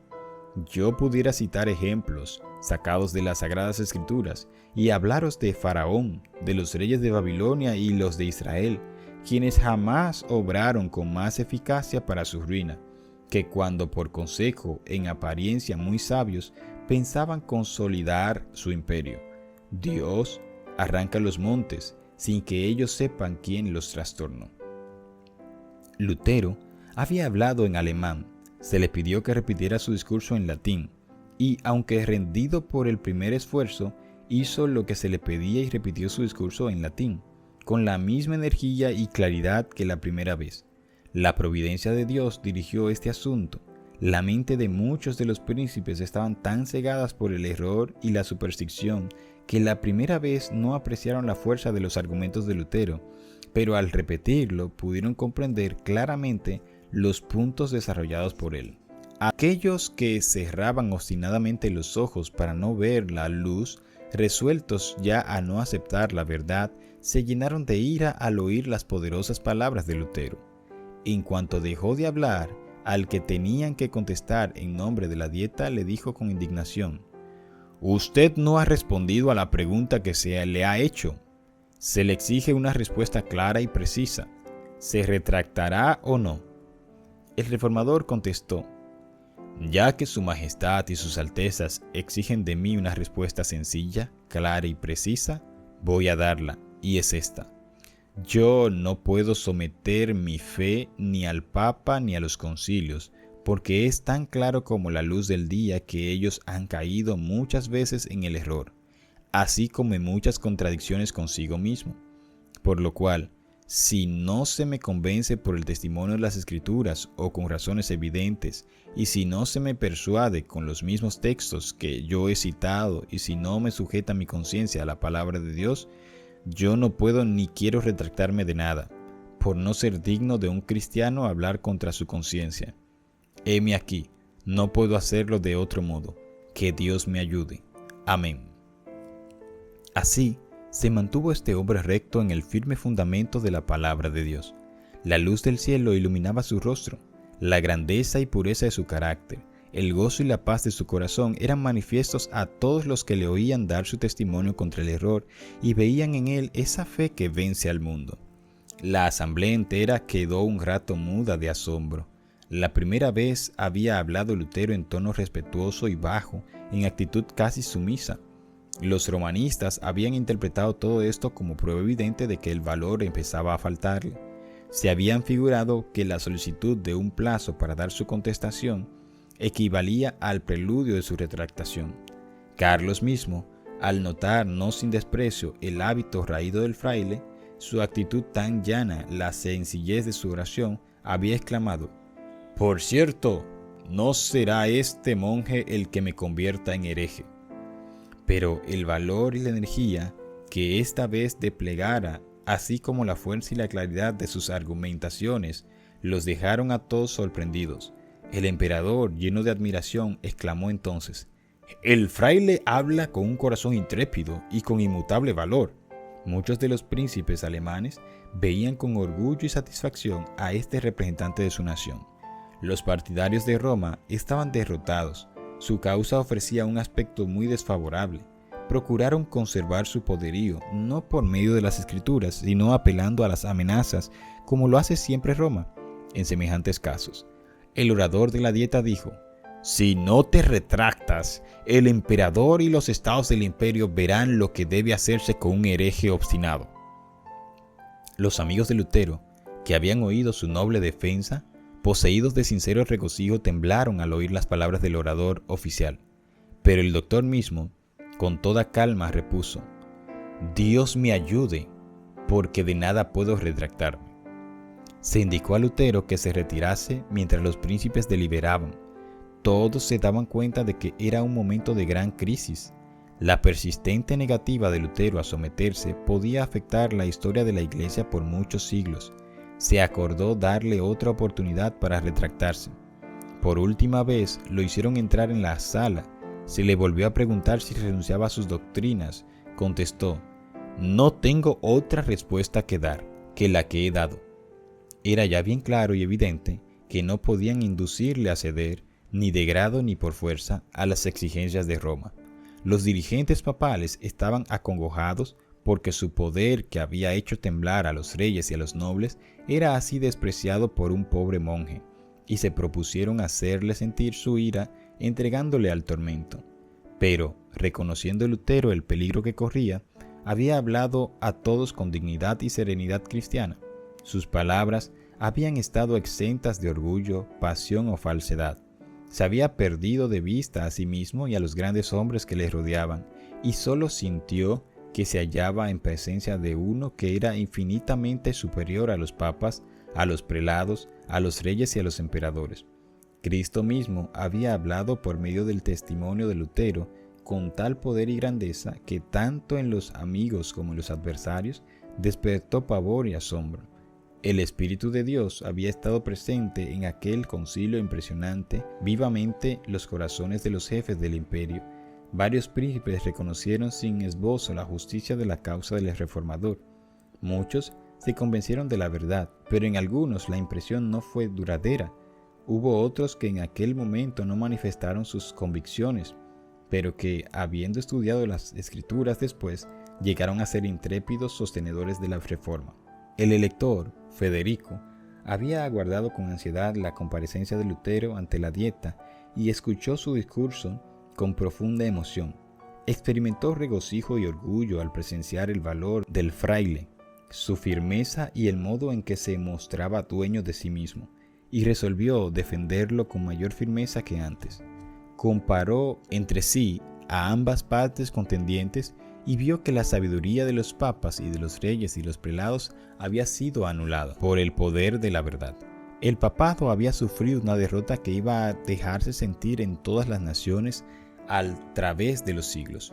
Yo pudiera citar ejemplos sacados de las Sagradas Escrituras y hablaros de Faraón, de los reyes de Babilonia y los de Israel, quienes jamás obraron con más eficacia para su ruina, que cuando por consejo, en apariencia muy sabios, pensaban consolidar su imperio. Dios arranca los montes sin que ellos sepan quién los trastornó. Lutero había hablado en alemán, se le pidió que repitiera su discurso en latín, y aunque rendido por el primer esfuerzo, hizo lo que se le pedía y repitió su discurso en latín, con la misma energía y claridad que la primera vez. La providencia de Dios dirigió este asunto. La mente de muchos de los príncipes estaban tan cegadas por el error y la superstición que la primera vez no apreciaron la fuerza de los argumentos de Lutero, pero al repetirlo pudieron comprender claramente los puntos desarrollados por él. Aquellos que cerraban obstinadamente los ojos para no ver la luz, resueltos ya a no aceptar la verdad, se llenaron de ira al oír las poderosas palabras de Lutero. En cuanto dejó de hablar, al que tenían que contestar en nombre de la Dieta le dijo con indignación: «Usted no ha respondido a la pregunta que se le ha hecho. Se le exige una respuesta clara y precisa. ¿Se retractará o no?». El reformador contestó: «Ya que su majestad y sus altezas exigen de mí una respuesta sencilla, clara y precisa, voy a darla, y es esta. Yo no puedo someter mi fe ni al Papa ni a los concilios, porque es tan claro como la luz del día que ellos han caído muchas veces en el error, así como en muchas contradicciones consigo mismo. Por lo cual, si no se me convence por el testimonio de las Escrituras o con razones evidentes, y si no se me persuade con los mismos textos que yo he citado, y si no me sujeta mi conciencia a la palabra de Dios, yo no puedo ni quiero retractarme de nada, por no ser digno de un cristiano hablar contra su conciencia. Heme aquí, no puedo hacerlo de otro modo. Que Dios me ayude. Amén». Así, se mantuvo este hombre recto en el firme fundamento de la palabra de Dios. La luz del cielo iluminaba su rostro, la grandeza y pureza de su carácter, el gozo y la paz de su corazón eran manifiestos a todos los que le oían dar su testimonio contra el error y veían en él esa fe que vence al mundo. La asamblea entera quedó un rato muda de asombro. La primera vez había hablado Lutero en tono respetuoso y bajo, en actitud casi sumisa. Los romanistas habían interpretado todo esto como prueba evidente de que el valor empezaba a faltarle. Se habían figurado que la solicitud de un plazo para dar su contestación equivalía al preludio de su retractación. Carlos mismo, al notar no sin desprecio el hábito raído del fraile, su actitud tan llana, la sencillez de su oración, había exclamado: «Por cierto, no será este monje el que me convierta en hereje». Pero el valor y la energía que esta vez desplegara, así como la fuerza y la claridad de sus argumentaciones, los dejaron a todos sorprendidos. El emperador, lleno de admiración, exclamó entonces: «El fraile habla con un corazón intrépido y con inmutable valor». Muchos de los príncipes alemanes veían con orgullo y satisfacción a este representante de su nación. Los partidarios de Roma estaban derrotados. Su causa ofrecía un aspecto muy desfavorable. Procuraron conservar su poderío, no por medio de las Escrituras, sino apelando a las amenazas, como lo hace siempre Roma en semejantes casos. El orador de la Dieta dijo: «Si no te retractas, el emperador y los estados del imperio verán lo que debe hacerse con un hereje obstinado». Los amigos de Lutero, que habían oído su noble defensa, poseídos de sincero regocijo, temblaron al oír las palabras del orador oficial. Pero el doctor mismo, con toda calma, repuso: «Dios me ayude, porque de nada puedo retractarme». Se indicó a Lutero que se retirase mientras los príncipes deliberaban. Todos se daban cuenta de que era un momento de gran crisis. La persistente negativa de Lutero a someterse podía afectar la historia de la Iglesia por muchos siglos. Se acordó darle otra oportunidad para retractarse. Por última vez lo hicieron entrar en la sala. Se le volvió a preguntar si renunciaba a sus doctrinas. Contestó: «No tengo otra respuesta que dar que la que he dado». Era ya bien claro y evidente que no podían inducirle a ceder, ni de grado ni por fuerza, a las exigencias de Roma. Los dirigentes papales estaban acongojados porque su poder, que había hecho temblar a los reyes y a los nobles, era así despreciado por un pobre monje, y se propusieron hacerle sentir su ira entregándole al tormento. Pero, reconociendo Lutero el peligro que corría, había hablado a todos con dignidad y serenidad cristiana. Sus palabras habían estado exentas de orgullo, pasión o falsedad. Se había perdido de vista a sí mismo y a los grandes hombres que le rodeaban, y solo sintió que se hallaba en presencia de uno que era infinitamente superior a los papas, a los prelados, a los reyes y a los emperadores. Cristo mismo había hablado por medio del testimonio de Lutero con tal poder y grandeza que tanto en los amigos como en los adversarios despertó pavor y asombro. El Espíritu de Dios había estado presente en aquel concilio impresionante vivamente los corazones de los jefes del imperio. Varios príncipes reconocieron sin esbozo la justicia de la causa del reformador. Muchos se convencieron de la verdad, pero en algunos la impresión no fue duradera. Hubo otros que en aquel momento no manifestaron sus convicciones, pero que, habiendo estudiado las Escrituras después, llegaron a ser intrépidos sostenedores de la reforma. El elector, Federico, había aguardado con ansiedad la comparecencia de Lutero ante la Dieta y escuchó su discurso con profunda emoción. Experimentó regocijo y orgullo al presenciar el valor del fraile, su firmeza y el modo en que se mostraba dueño de sí mismo, y resolvió defenderlo con mayor firmeza que antes. Comparó entre sí a ambas partes contendientes y vio que la sabiduría de los papas y de los reyes y los prelados había sido anulada por el poder de la verdad. El papado había sufrido una derrota que iba a dejarse sentir en todas las naciones al través de los siglos.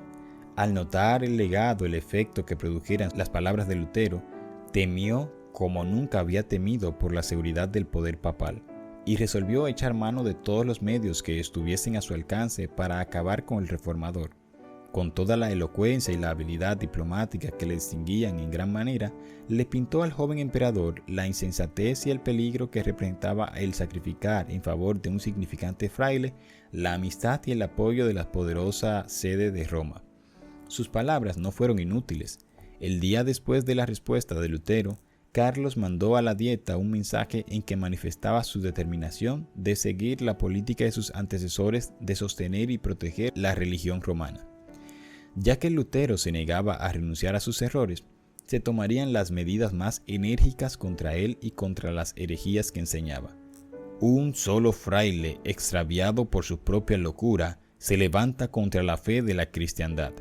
Al notar el legado, el efecto que produjeran las palabras de Lutero, temió como nunca había temido por la seguridad del poder papal, y resolvió echar mano de todos los medios que estuviesen a su alcance para acabar con el reformador. Con toda la elocuencia y la habilidad diplomática que le distinguían en gran manera, le pintó al joven emperador la insensatez y el peligro que representaba el sacrificar en favor de un significante fraile la amistad y el apoyo de la poderosa sede de Roma. Sus palabras no fueron inútiles. El día después de la respuesta de Lutero, Carlos mandó a la Dieta un mensaje en que manifestaba su determinación de seguir la política de sus antecesores de sostener y proteger la religión romana. Ya que Lutero se negaba a renunciar a sus errores, se tomarían las medidas más enérgicas contra él y contra las herejías que enseñaba. Un solo fraile, extraviado por su propia locura, se levanta contra la fe de la cristiandad.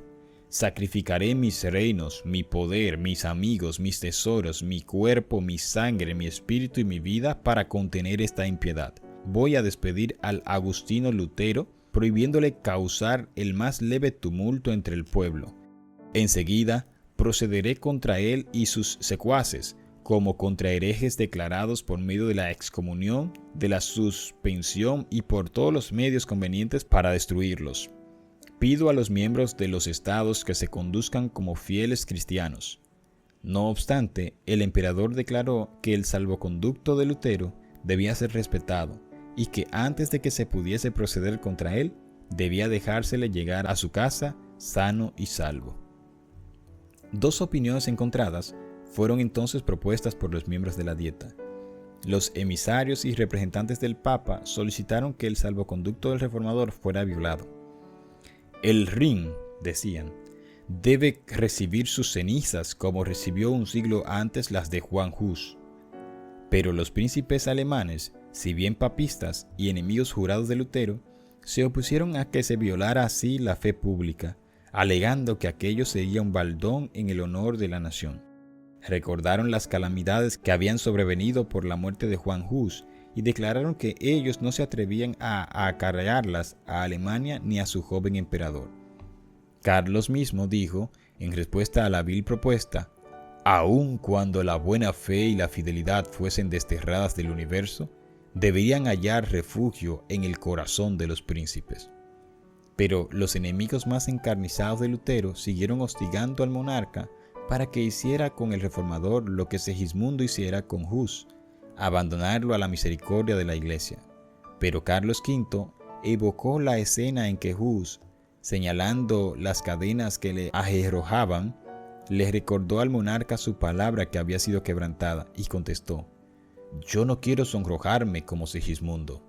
Sacrificaré mis reinos, mi poder, mis amigos, mis tesoros, mi cuerpo, mi sangre, mi espíritu y mi vida para contener esta impiedad. Voy a despedir al agustino Lutero, prohibiéndole causar el más leve tumulto entre el pueblo. Enseguida, procederé contra él y sus secuaces, como contra herejes declarados por medio de la excomunión, de la suspensión y por todos los medios convenientes para destruirlos. Pido a los miembros de los estados que se conduzcan como fieles cristianos. No obstante, el emperador declaró que el salvoconducto de Lutero debía ser respetado y que antes de que se pudiese proceder contra él, debía dejársele llegar a su casa sano y salvo. Dos opiniones encontradas fueron entonces propuestas por los miembros de la Dieta. Los emisarios y representantes del Papa solicitaron que el salvoconducto del reformador fuera violado. El Rin, decían, debe recibir sus cenizas como recibió un siglo antes las de Juan Hus. Pero los príncipes alemanes, si bien papistas y enemigos jurados de Lutero, se opusieron a que se violara así la fe pública, alegando que aquello sería un baldón en el honor de la nación. Recordaron las calamidades que habían sobrevenido por la muerte de Juan Hus y declararon que ellos no se atrevían a acarrearlas a Alemania ni a su joven emperador. Carlos mismo dijo, en respuesta a la vil propuesta, aun cuando la buena fe y la fidelidad fuesen desterradas del universo, deberían hallar refugio en el corazón de los príncipes. Pero los enemigos más encarnizados de Lutero siguieron hostigando al monarca para que hiciera con el reformador lo que Segismundo hiciera con Hus, abandonarlo a la misericordia de la Iglesia. Pero Carlos V evocó la escena en que Hus, señalando las cadenas que le ajerrojaban, le recordó al monarca su palabra que había sido quebrantada y contestó: «Yo no quiero sonrojarme como Segismundo».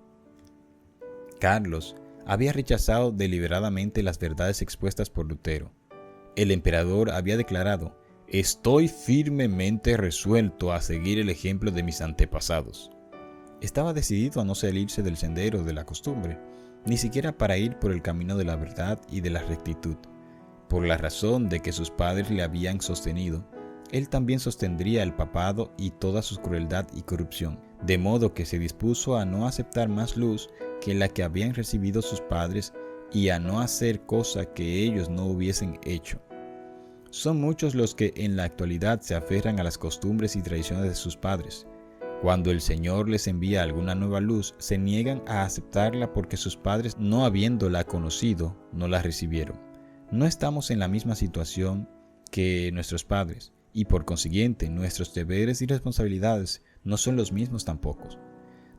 Carlos había rechazado deliberadamente las verdades expuestas por Lutero. El emperador había declarado: Estoy firmemente resuelto a seguir el ejemplo de mis antepasados. Estaba decidido a no salirse del sendero de la costumbre, ni siquiera para ir por el camino de la verdad y de la rectitud. Por la razón de que sus padres le habían sostenido, él también sostendría el papado y toda su crueldad y corrupción, de modo que se dispuso a no aceptar más luz que la que habían recibido sus padres y a no hacer cosa que ellos no hubiesen hecho. Son muchos los que en la actualidad se aferran a las costumbres y tradiciones de sus padres. Cuando el Señor les envía alguna nueva luz, se niegan a aceptarla porque sus padres, no habiéndola conocido, no la recibieron. No estamos en la misma situación que nuestros padres, y por consiguiente nuestros deberes y responsabilidades no son los mismos tampoco.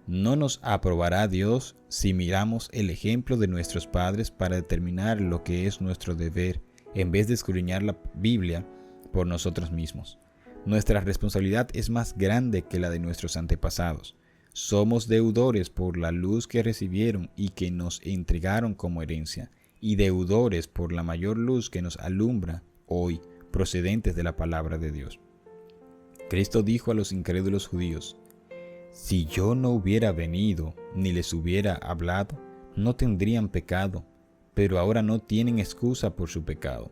No nos aprobará Dios si miramos el ejemplo de nuestros padres para determinar lo que es nuestro deber, en vez de escudriñar la Biblia por nosotros mismos. Nuestra responsabilidad es más grande que la de nuestros antepasados. Somos deudores por la luz que recibieron y que nos entregaron como herencia, y deudores por la mayor luz que nos alumbra hoy, procedentes de la palabra de Dios. Cristo dijo a los incrédulos judíos: si yo no hubiera venido ni les hubiera hablado, no tendrían pecado, pero ahora no tienen excusa por su pecado.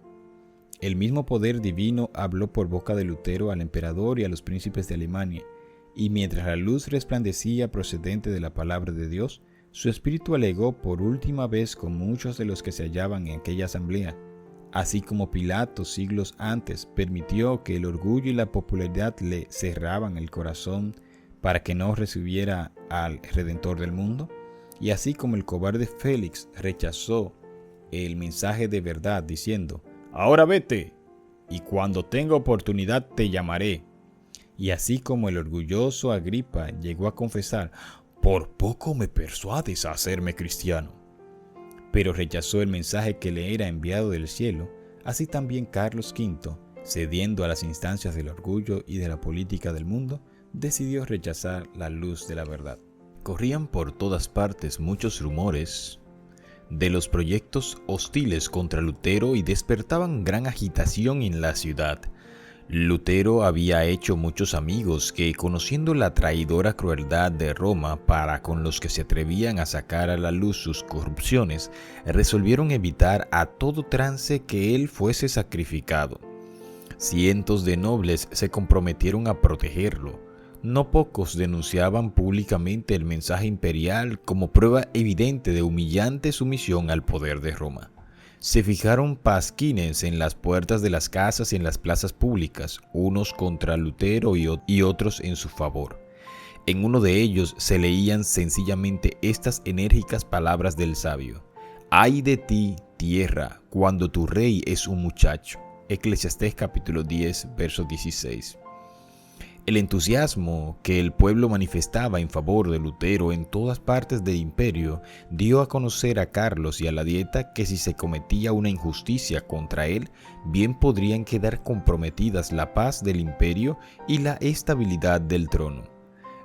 El mismo poder divino habló por boca de Lutero al emperador y a los príncipes de Alemania, y mientras la luz resplandecía procedente de la palabra de Dios, su espíritu alegó por última vez con muchos de los que se hallaban en aquella asamblea, así como Pilato siglos antes permitió que el orgullo y la popularidad le cerraban el corazón para que no recibiera al Redentor del mundo, y así como el cobarde Félix rechazó el mensaje de verdad diciendo: ahora vete, y cuando tenga oportunidad te llamaré. Y así como el orgulloso Agripa llegó a confesar: por poco me persuades a hacerme cristiano, pero rechazó el mensaje que le era enviado del cielo, así también Carlos V, cediendo a las instancias del orgullo y de la política del mundo, decidió rechazar la luz de la verdad. Corrían por todas partes muchos rumores de los proyectos hostiles contra Lutero y despertaban gran agitación en la ciudad. Lutero había hecho muchos amigos que, conociendo la traidora crueldad de Roma para con los que se atrevían a sacar a la luz sus corrupciones, resolvieron evitar a todo trance que él fuese sacrificado. Cientos de nobles se comprometieron a protegerlo. No pocos denunciaban públicamente el mensaje imperial como prueba evidente de humillante sumisión al poder de Roma. Se fijaron pasquines en las puertas de las casas y en las plazas públicas, unos contra Lutero y otros en su favor. En uno de ellos se leían sencillamente estas enérgicas palabras del sabio: «Ay de ti, tierra, cuando tu rey es un muchacho». Eclesiastés capítulo 10, verso 16. El entusiasmo que el pueblo manifestaba en favor de Lutero en todas partes del imperio dio a conocer a Carlos y a la Dieta que si se cometía una injusticia contra él, bien podrían quedar comprometidas la paz del imperio y la estabilidad del trono.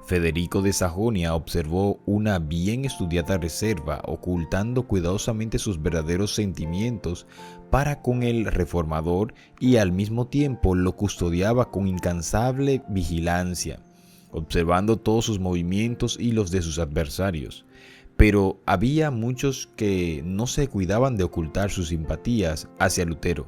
Federico de Sajonia observó una bien estudiada reserva, ocultando cuidadosamente sus verdaderos sentimientos para con el reformador y al mismo tiempo lo custodiaba con incansable vigilancia, observando todos sus movimientos y los de sus adversarios. Pero había muchos que no se cuidaban de ocultar sus simpatías hacia Lutero.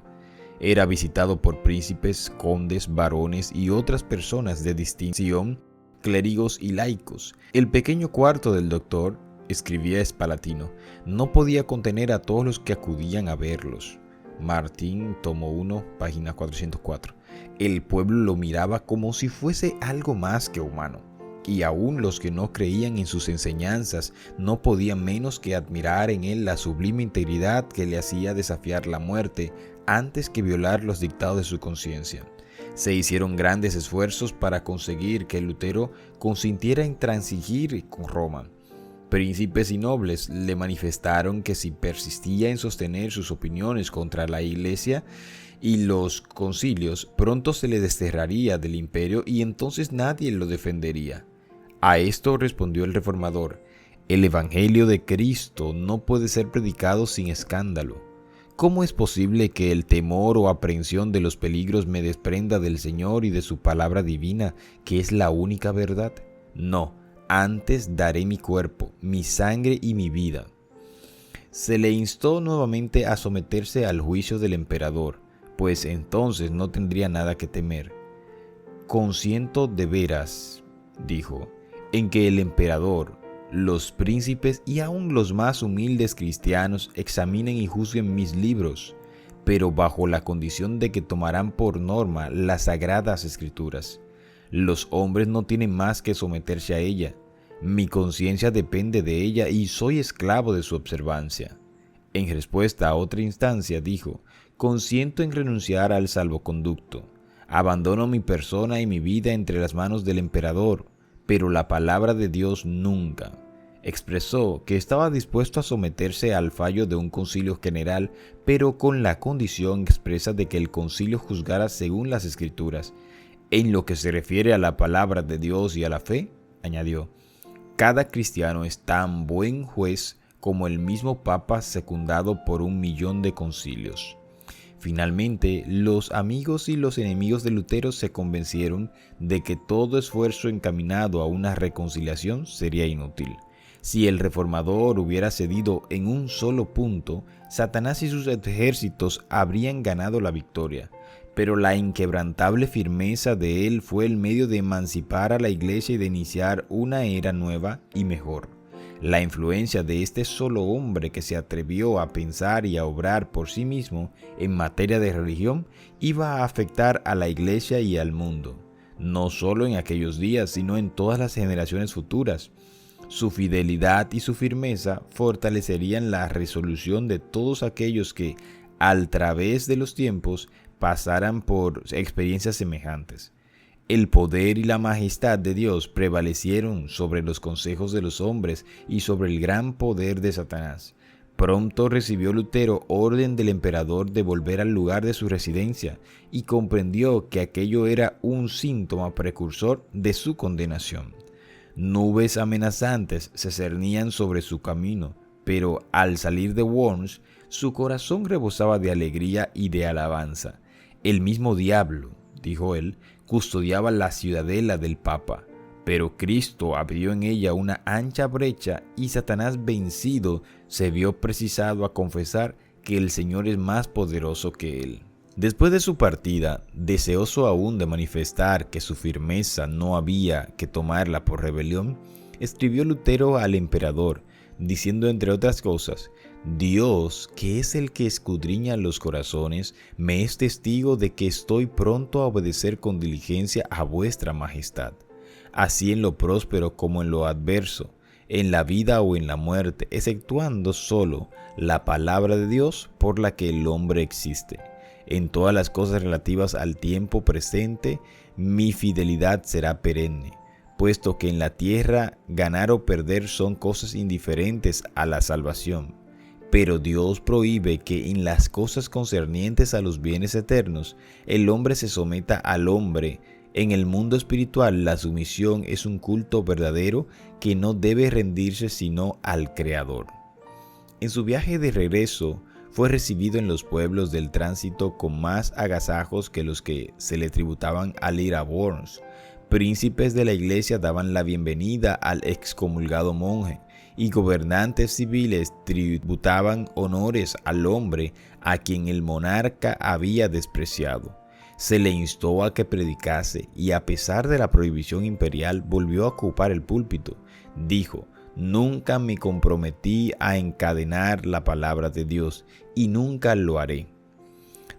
Era visitado por príncipes, condes, varones y otras personas de distinción, clérigos y laicos. El pequeño cuarto del doctor, escribía Spalatino, no podía contener a todos los que acudían a verlos. Martín, tomo 1, página 404. El pueblo lo miraba como si fuese algo más que humano, y aún los que no creían en sus enseñanzas no podían menos que admirar en él la sublime integridad que le hacía desafiar la muerte antes que violar los dictados de su conciencia. Se hicieron grandes esfuerzos para conseguir que Lutero consintiera en transigir con Roma. Príncipes y nobles le manifestaron que si persistía en sostener sus opiniones contra la Iglesia y los concilios, pronto se le desterraría del imperio y entonces nadie lo defendería. A esto respondió el reformador: el Evangelio de Cristo no puede ser predicado sin escándalo. ¿Cómo es posible que el temor o aprehensión de los peligros me desprenda del Señor y de su palabra divina, que es la única verdad? No, antes daré mi cuerpo, mi sangre y mi vida. Se le instó nuevamente a someterse al juicio del emperador, pues entonces no tendría nada que temer. Consiento de veras, dijo, en que el emperador, los príncipes y aun los más humildes cristianos examinen y juzguen mis libros, pero bajo la condición de que tomarán por norma las sagradas escrituras. Los hombres no tienen más que someterse a ella. Mi conciencia depende de ella y soy esclavo de su observancia. En respuesta a otra instancia dijo, consiento en renunciar al salvoconducto. Abandono mi persona y mi vida entre las manos del emperador, pero la palabra de Dios nunca. Expresó que estaba dispuesto a someterse al fallo de un concilio general, pero con la condición expresa de que el concilio juzgara según las escrituras. En lo que se refiere a la palabra de Dios y a la fe, añadió, cada cristiano es tan buen juez como el mismo Papa secundado por 1.000.000 de concilios. Finalmente, los amigos y los enemigos de Lutero se convencieron de que todo esfuerzo encaminado a una reconciliación sería inútil. Si el reformador hubiera cedido en un solo punto, Satanás y sus ejércitos habrían ganado la victoria. Pero la inquebrantable firmeza de él fue el medio de emancipar a la Iglesia y de iniciar una era nueva y mejor. La influencia de este solo hombre que se atrevió a pensar y a obrar por sí mismo en materia de religión iba a afectar a la Iglesia y al mundo, no solo en aquellos días, sino en todas las generaciones futuras. Su fidelidad y su firmeza fortalecerían la resolución de todos aquellos que, al través de los tiempos, pasaran por experiencias semejantes. El poder y la majestad de Dios prevalecieron sobre los consejos de los hombres y sobre el gran poder de Satanás. Pronto recibió Lutero orden del emperador de volver al lugar de su residencia y comprendió que aquello era un síntoma precursor de su condenación. Nubes amenazantes se cernían sobre su camino, pero al salir de Worms, su corazón rebosaba de alegría y de alabanza. El mismo diablo, dijo él, custodiaba la ciudadela del Papa, pero Cristo abrió en ella una ancha brecha y Satanás vencido se vio precisado a confesar que el Señor es más poderoso que él. Después de su partida, deseoso aún de manifestar que su firmeza no había que tomarla por rebelión, escribió Lutero al emperador, diciendo entre otras cosas, Dios, que es el que escudriña los corazones, me es testigo de que estoy pronto a obedecer con diligencia a vuestra majestad, así en lo próspero como en lo adverso, en la vida o en la muerte, exceptuando solo la palabra de Dios por la que el hombre existe. En todas las cosas relativas al tiempo presente, mi fidelidad será perenne, puesto que en la tierra ganar o perder son cosas indiferentes a la salvación. Pero Dios prohíbe que en las cosas concernientes a los bienes eternos, el hombre se someta al hombre. En el mundo espiritual, la sumisión es un culto verdadero que no debe rendirse sino al Creador. En su viaje de regreso, fue recibido en los pueblos del tránsito con más agasajos que los que se le tributaban al ir a Worms. Príncipes de la iglesia daban la bienvenida al excomulgado monje, y gobernantes civiles tributaban honores al hombre a quien el monarca había despreciado. Se le instó a que predicase y a pesar de la prohibición imperial volvió a ocupar el púlpito. Dijo, nunca me comprometí a encadenar la palabra de Dios y nunca lo haré.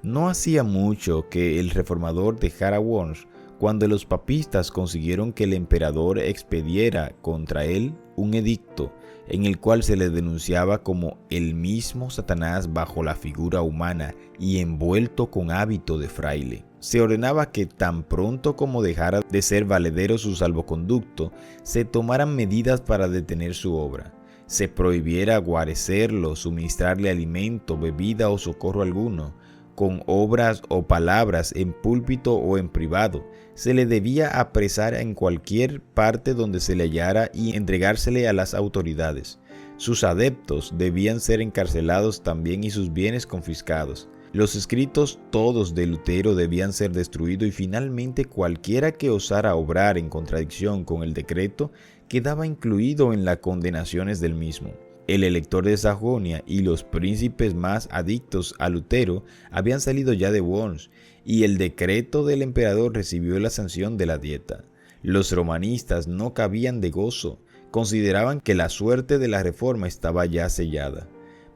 No hacía mucho que el reformador dejara Worms cuando los papistas consiguieron que el emperador expediera contra él un edicto en el cual se le denunciaba como el mismo Satanás bajo la figura humana y envuelto con hábito de fraile. Se ordenaba que tan pronto como dejara de ser valedero su salvoconducto, se tomaran medidas para detener su obra. Se prohibiera guarecerlo, suministrarle alimento, bebida o socorro alguno, con obras o palabras en púlpito o en privado. Se le debía apresar en cualquier parte donde se le hallara y entregársele a las autoridades. Sus adeptos debían ser encarcelados también y sus bienes confiscados. Los escritos todos de Lutero debían ser destruidos y finalmente cualquiera que osara obrar en contradicción con el decreto quedaba incluido en las condenaciones del mismo. El elector de Sajonia y los príncipes más adictos a Lutero habían salido ya de Worms y el decreto del emperador recibió la sanción de la Dieta. Los romanistas no cabían de gozo, consideraban que la suerte de la reforma estaba ya sellada.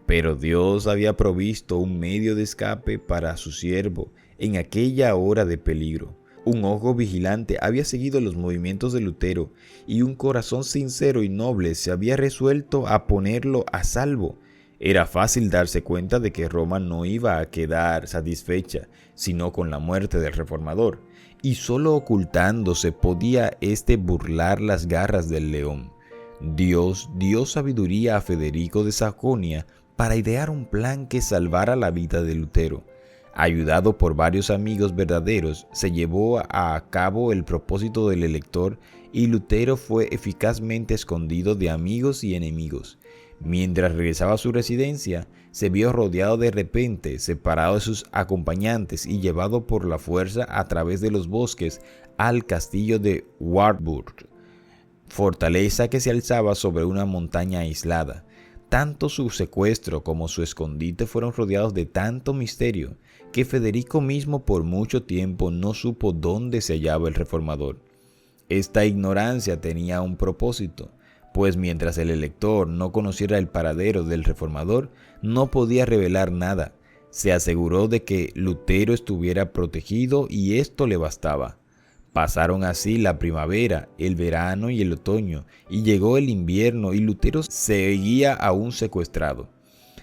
Pero Dios había provisto un medio de escape para su siervo en aquella hora de peligro. Un ojo vigilante había seguido los movimientos de Lutero y un corazón sincero y noble se había resuelto a ponerlo a salvo. Era fácil darse cuenta de que Roma no iba a quedar satisfecha sino con la muerte del reformador, y solo ocultándose podía éste burlar las garras del león. Dios dio sabiduría a Federico de Sajonia para idear un plan que salvara la vida de Lutero. Ayudado por varios amigos verdaderos, se llevó a cabo el propósito del elector y Lutero fue eficazmente escondido de amigos y enemigos. Mientras regresaba a su residencia, se vio rodeado de repente, separado de sus acompañantes y llevado por la fuerza a través de los bosques al castillo de Wartburg, fortaleza que se alzaba sobre una montaña aislada. Tanto su secuestro como su escondite fueron rodeados de tanto misterio que Federico mismo por mucho tiempo no supo dónde se hallaba el reformador. Esta ignorancia tenía un propósito, pues mientras el elector no conociera el paradero del reformador, no podía revelar nada. Se aseguró de que Lutero estuviera protegido y esto le bastaba. Pasaron así la primavera, el verano y el otoño, y llegó el invierno y Lutero seguía aún secuestrado.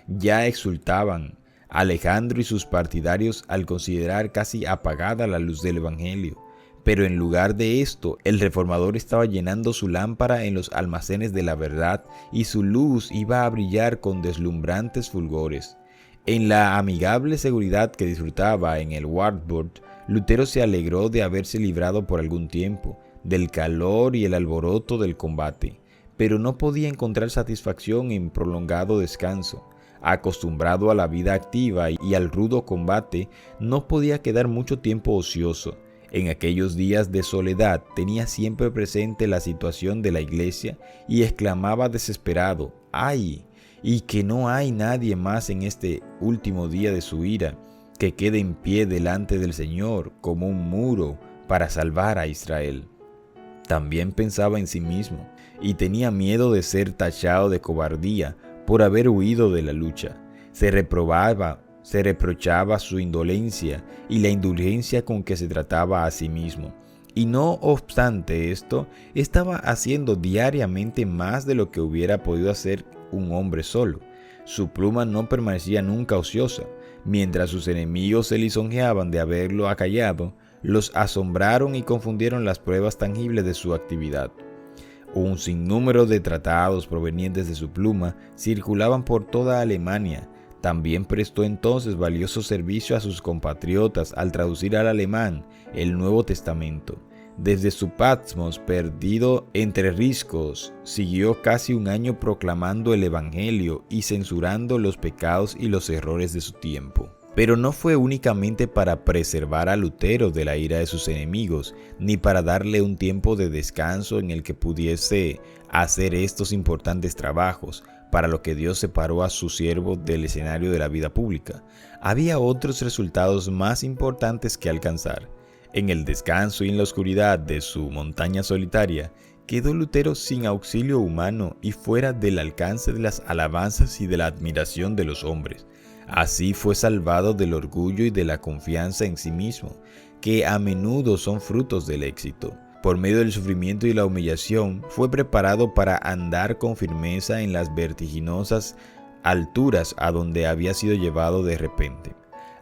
Ya exultaban Alejandro y sus partidarios al considerar casi apagada la luz del Evangelio. Pero en lugar de esto, el reformador estaba llenando su lámpara en los almacenes de la verdad y su luz iba a brillar con deslumbrantes fulgores. En la amigable seguridad que disfrutaba en el Wartburg, Lutero se alegró de haberse librado por algún tiempo del calor y el alboroto del combate, pero no podía encontrar satisfacción en prolongado descanso. Acostumbrado a la vida activa y al rudo combate, no podía quedar mucho tiempo ocioso. En aquellos días de soledad tenía siempre presente la situación de la iglesia y exclamaba desesperado: ¡ay! Y que no hay nadie más en este último día de su ira que quede en pie delante del Señor como un muro para salvar a Israel. También pensaba en sí mismo y tenía miedo de ser tachado de cobardía por haber huido de la lucha. Se reprochaba su indolencia y la indulgencia con que se trataba a sí mismo. Y no obstante esto, estaba haciendo diariamente más de lo que hubiera podido hacer un hombre solo. Su pluma no permanecía nunca ociosa. Mientras sus enemigos se lisonjeaban de haberlo acallado, los asombraron y confundieron las pruebas tangibles de su actividad. Un sinnúmero de tratados provenientes de su pluma circulaban por toda Alemania. También prestó entonces valioso servicio a sus compatriotas al traducir al alemán el Nuevo Testamento. Desde su Patmos perdido entre riscos, siguió casi un año proclamando el Evangelio y censurando los pecados y los errores de su tiempo. Pero no fue únicamente para preservar a Lutero de la ira de sus enemigos, ni para darle un tiempo de descanso en el que pudiese hacer estos importantes trabajos, para lo que Dios separó a su siervo del escenario de la vida pública. Había otros resultados más importantes que alcanzar. En el descanso y en la oscuridad de su montaña solitaria, quedó Lutero sin auxilio humano y fuera del alcance de las alabanzas y de la admiración de los hombres. Así fue salvado del orgullo y de la confianza en sí mismo, que a menudo son frutos del éxito. Por medio del sufrimiento y la humillación, fue preparado para andar con firmeza en las vertiginosas alturas a donde había sido llevado de repente.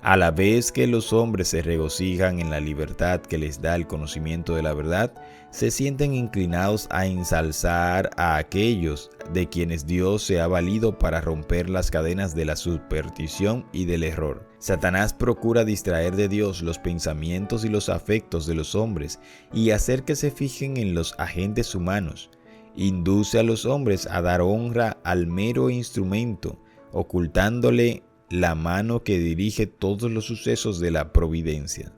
A la vez que los hombres se regocijan en la libertad que les da el conocimiento de la verdad, se sienten inclinados a ensalzar a aquellos de quienes Dios se ha valido para romper las cadenas de la superstición y del error. Satanás procura distraer de Dios los pensamientos y los afectos de los hombres y hacer que se fijen en los agentes humanos. Induce a los hombres a dar honra al mero instrumento, ocultándole la mano que dirige todos los sucesos de la providencia.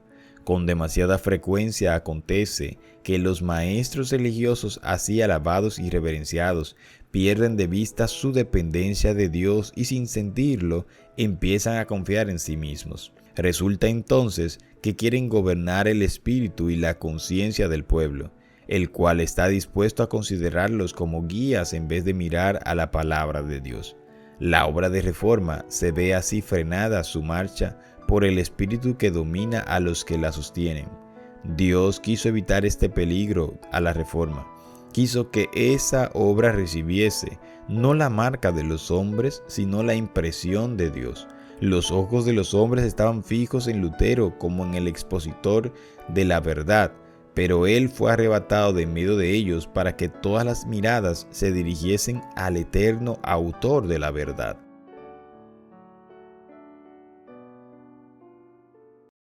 Con demasiada frecuencia acontece que los maestros religiosos, así alabados y reverenciados, pierden de vista su dependencia de Dios y sin sentirlo empiezan a confiar en sí mismos. Resulta entonces que quieren gobernar el espíritu y la conciencia del pueblo, el cual está dispuesto a considerarlos como guías en vez de mirar a la palabra de Dios. La obra de reforma se ve así frenada su marcha por el espíritu que domina a los que la sostienen. Dios quiso evitar este peligro a la reforma. Quiso que esa obra recibiese no la marca de los hombres, sino la impresión de Dios. Los ojos de los hombres estaban fijos en Lutero como en el expositor de la verdad, pero él fue arrebatado de en medio de ellos para que todas las miradas se dirigiesen al eterno autor de la verdad.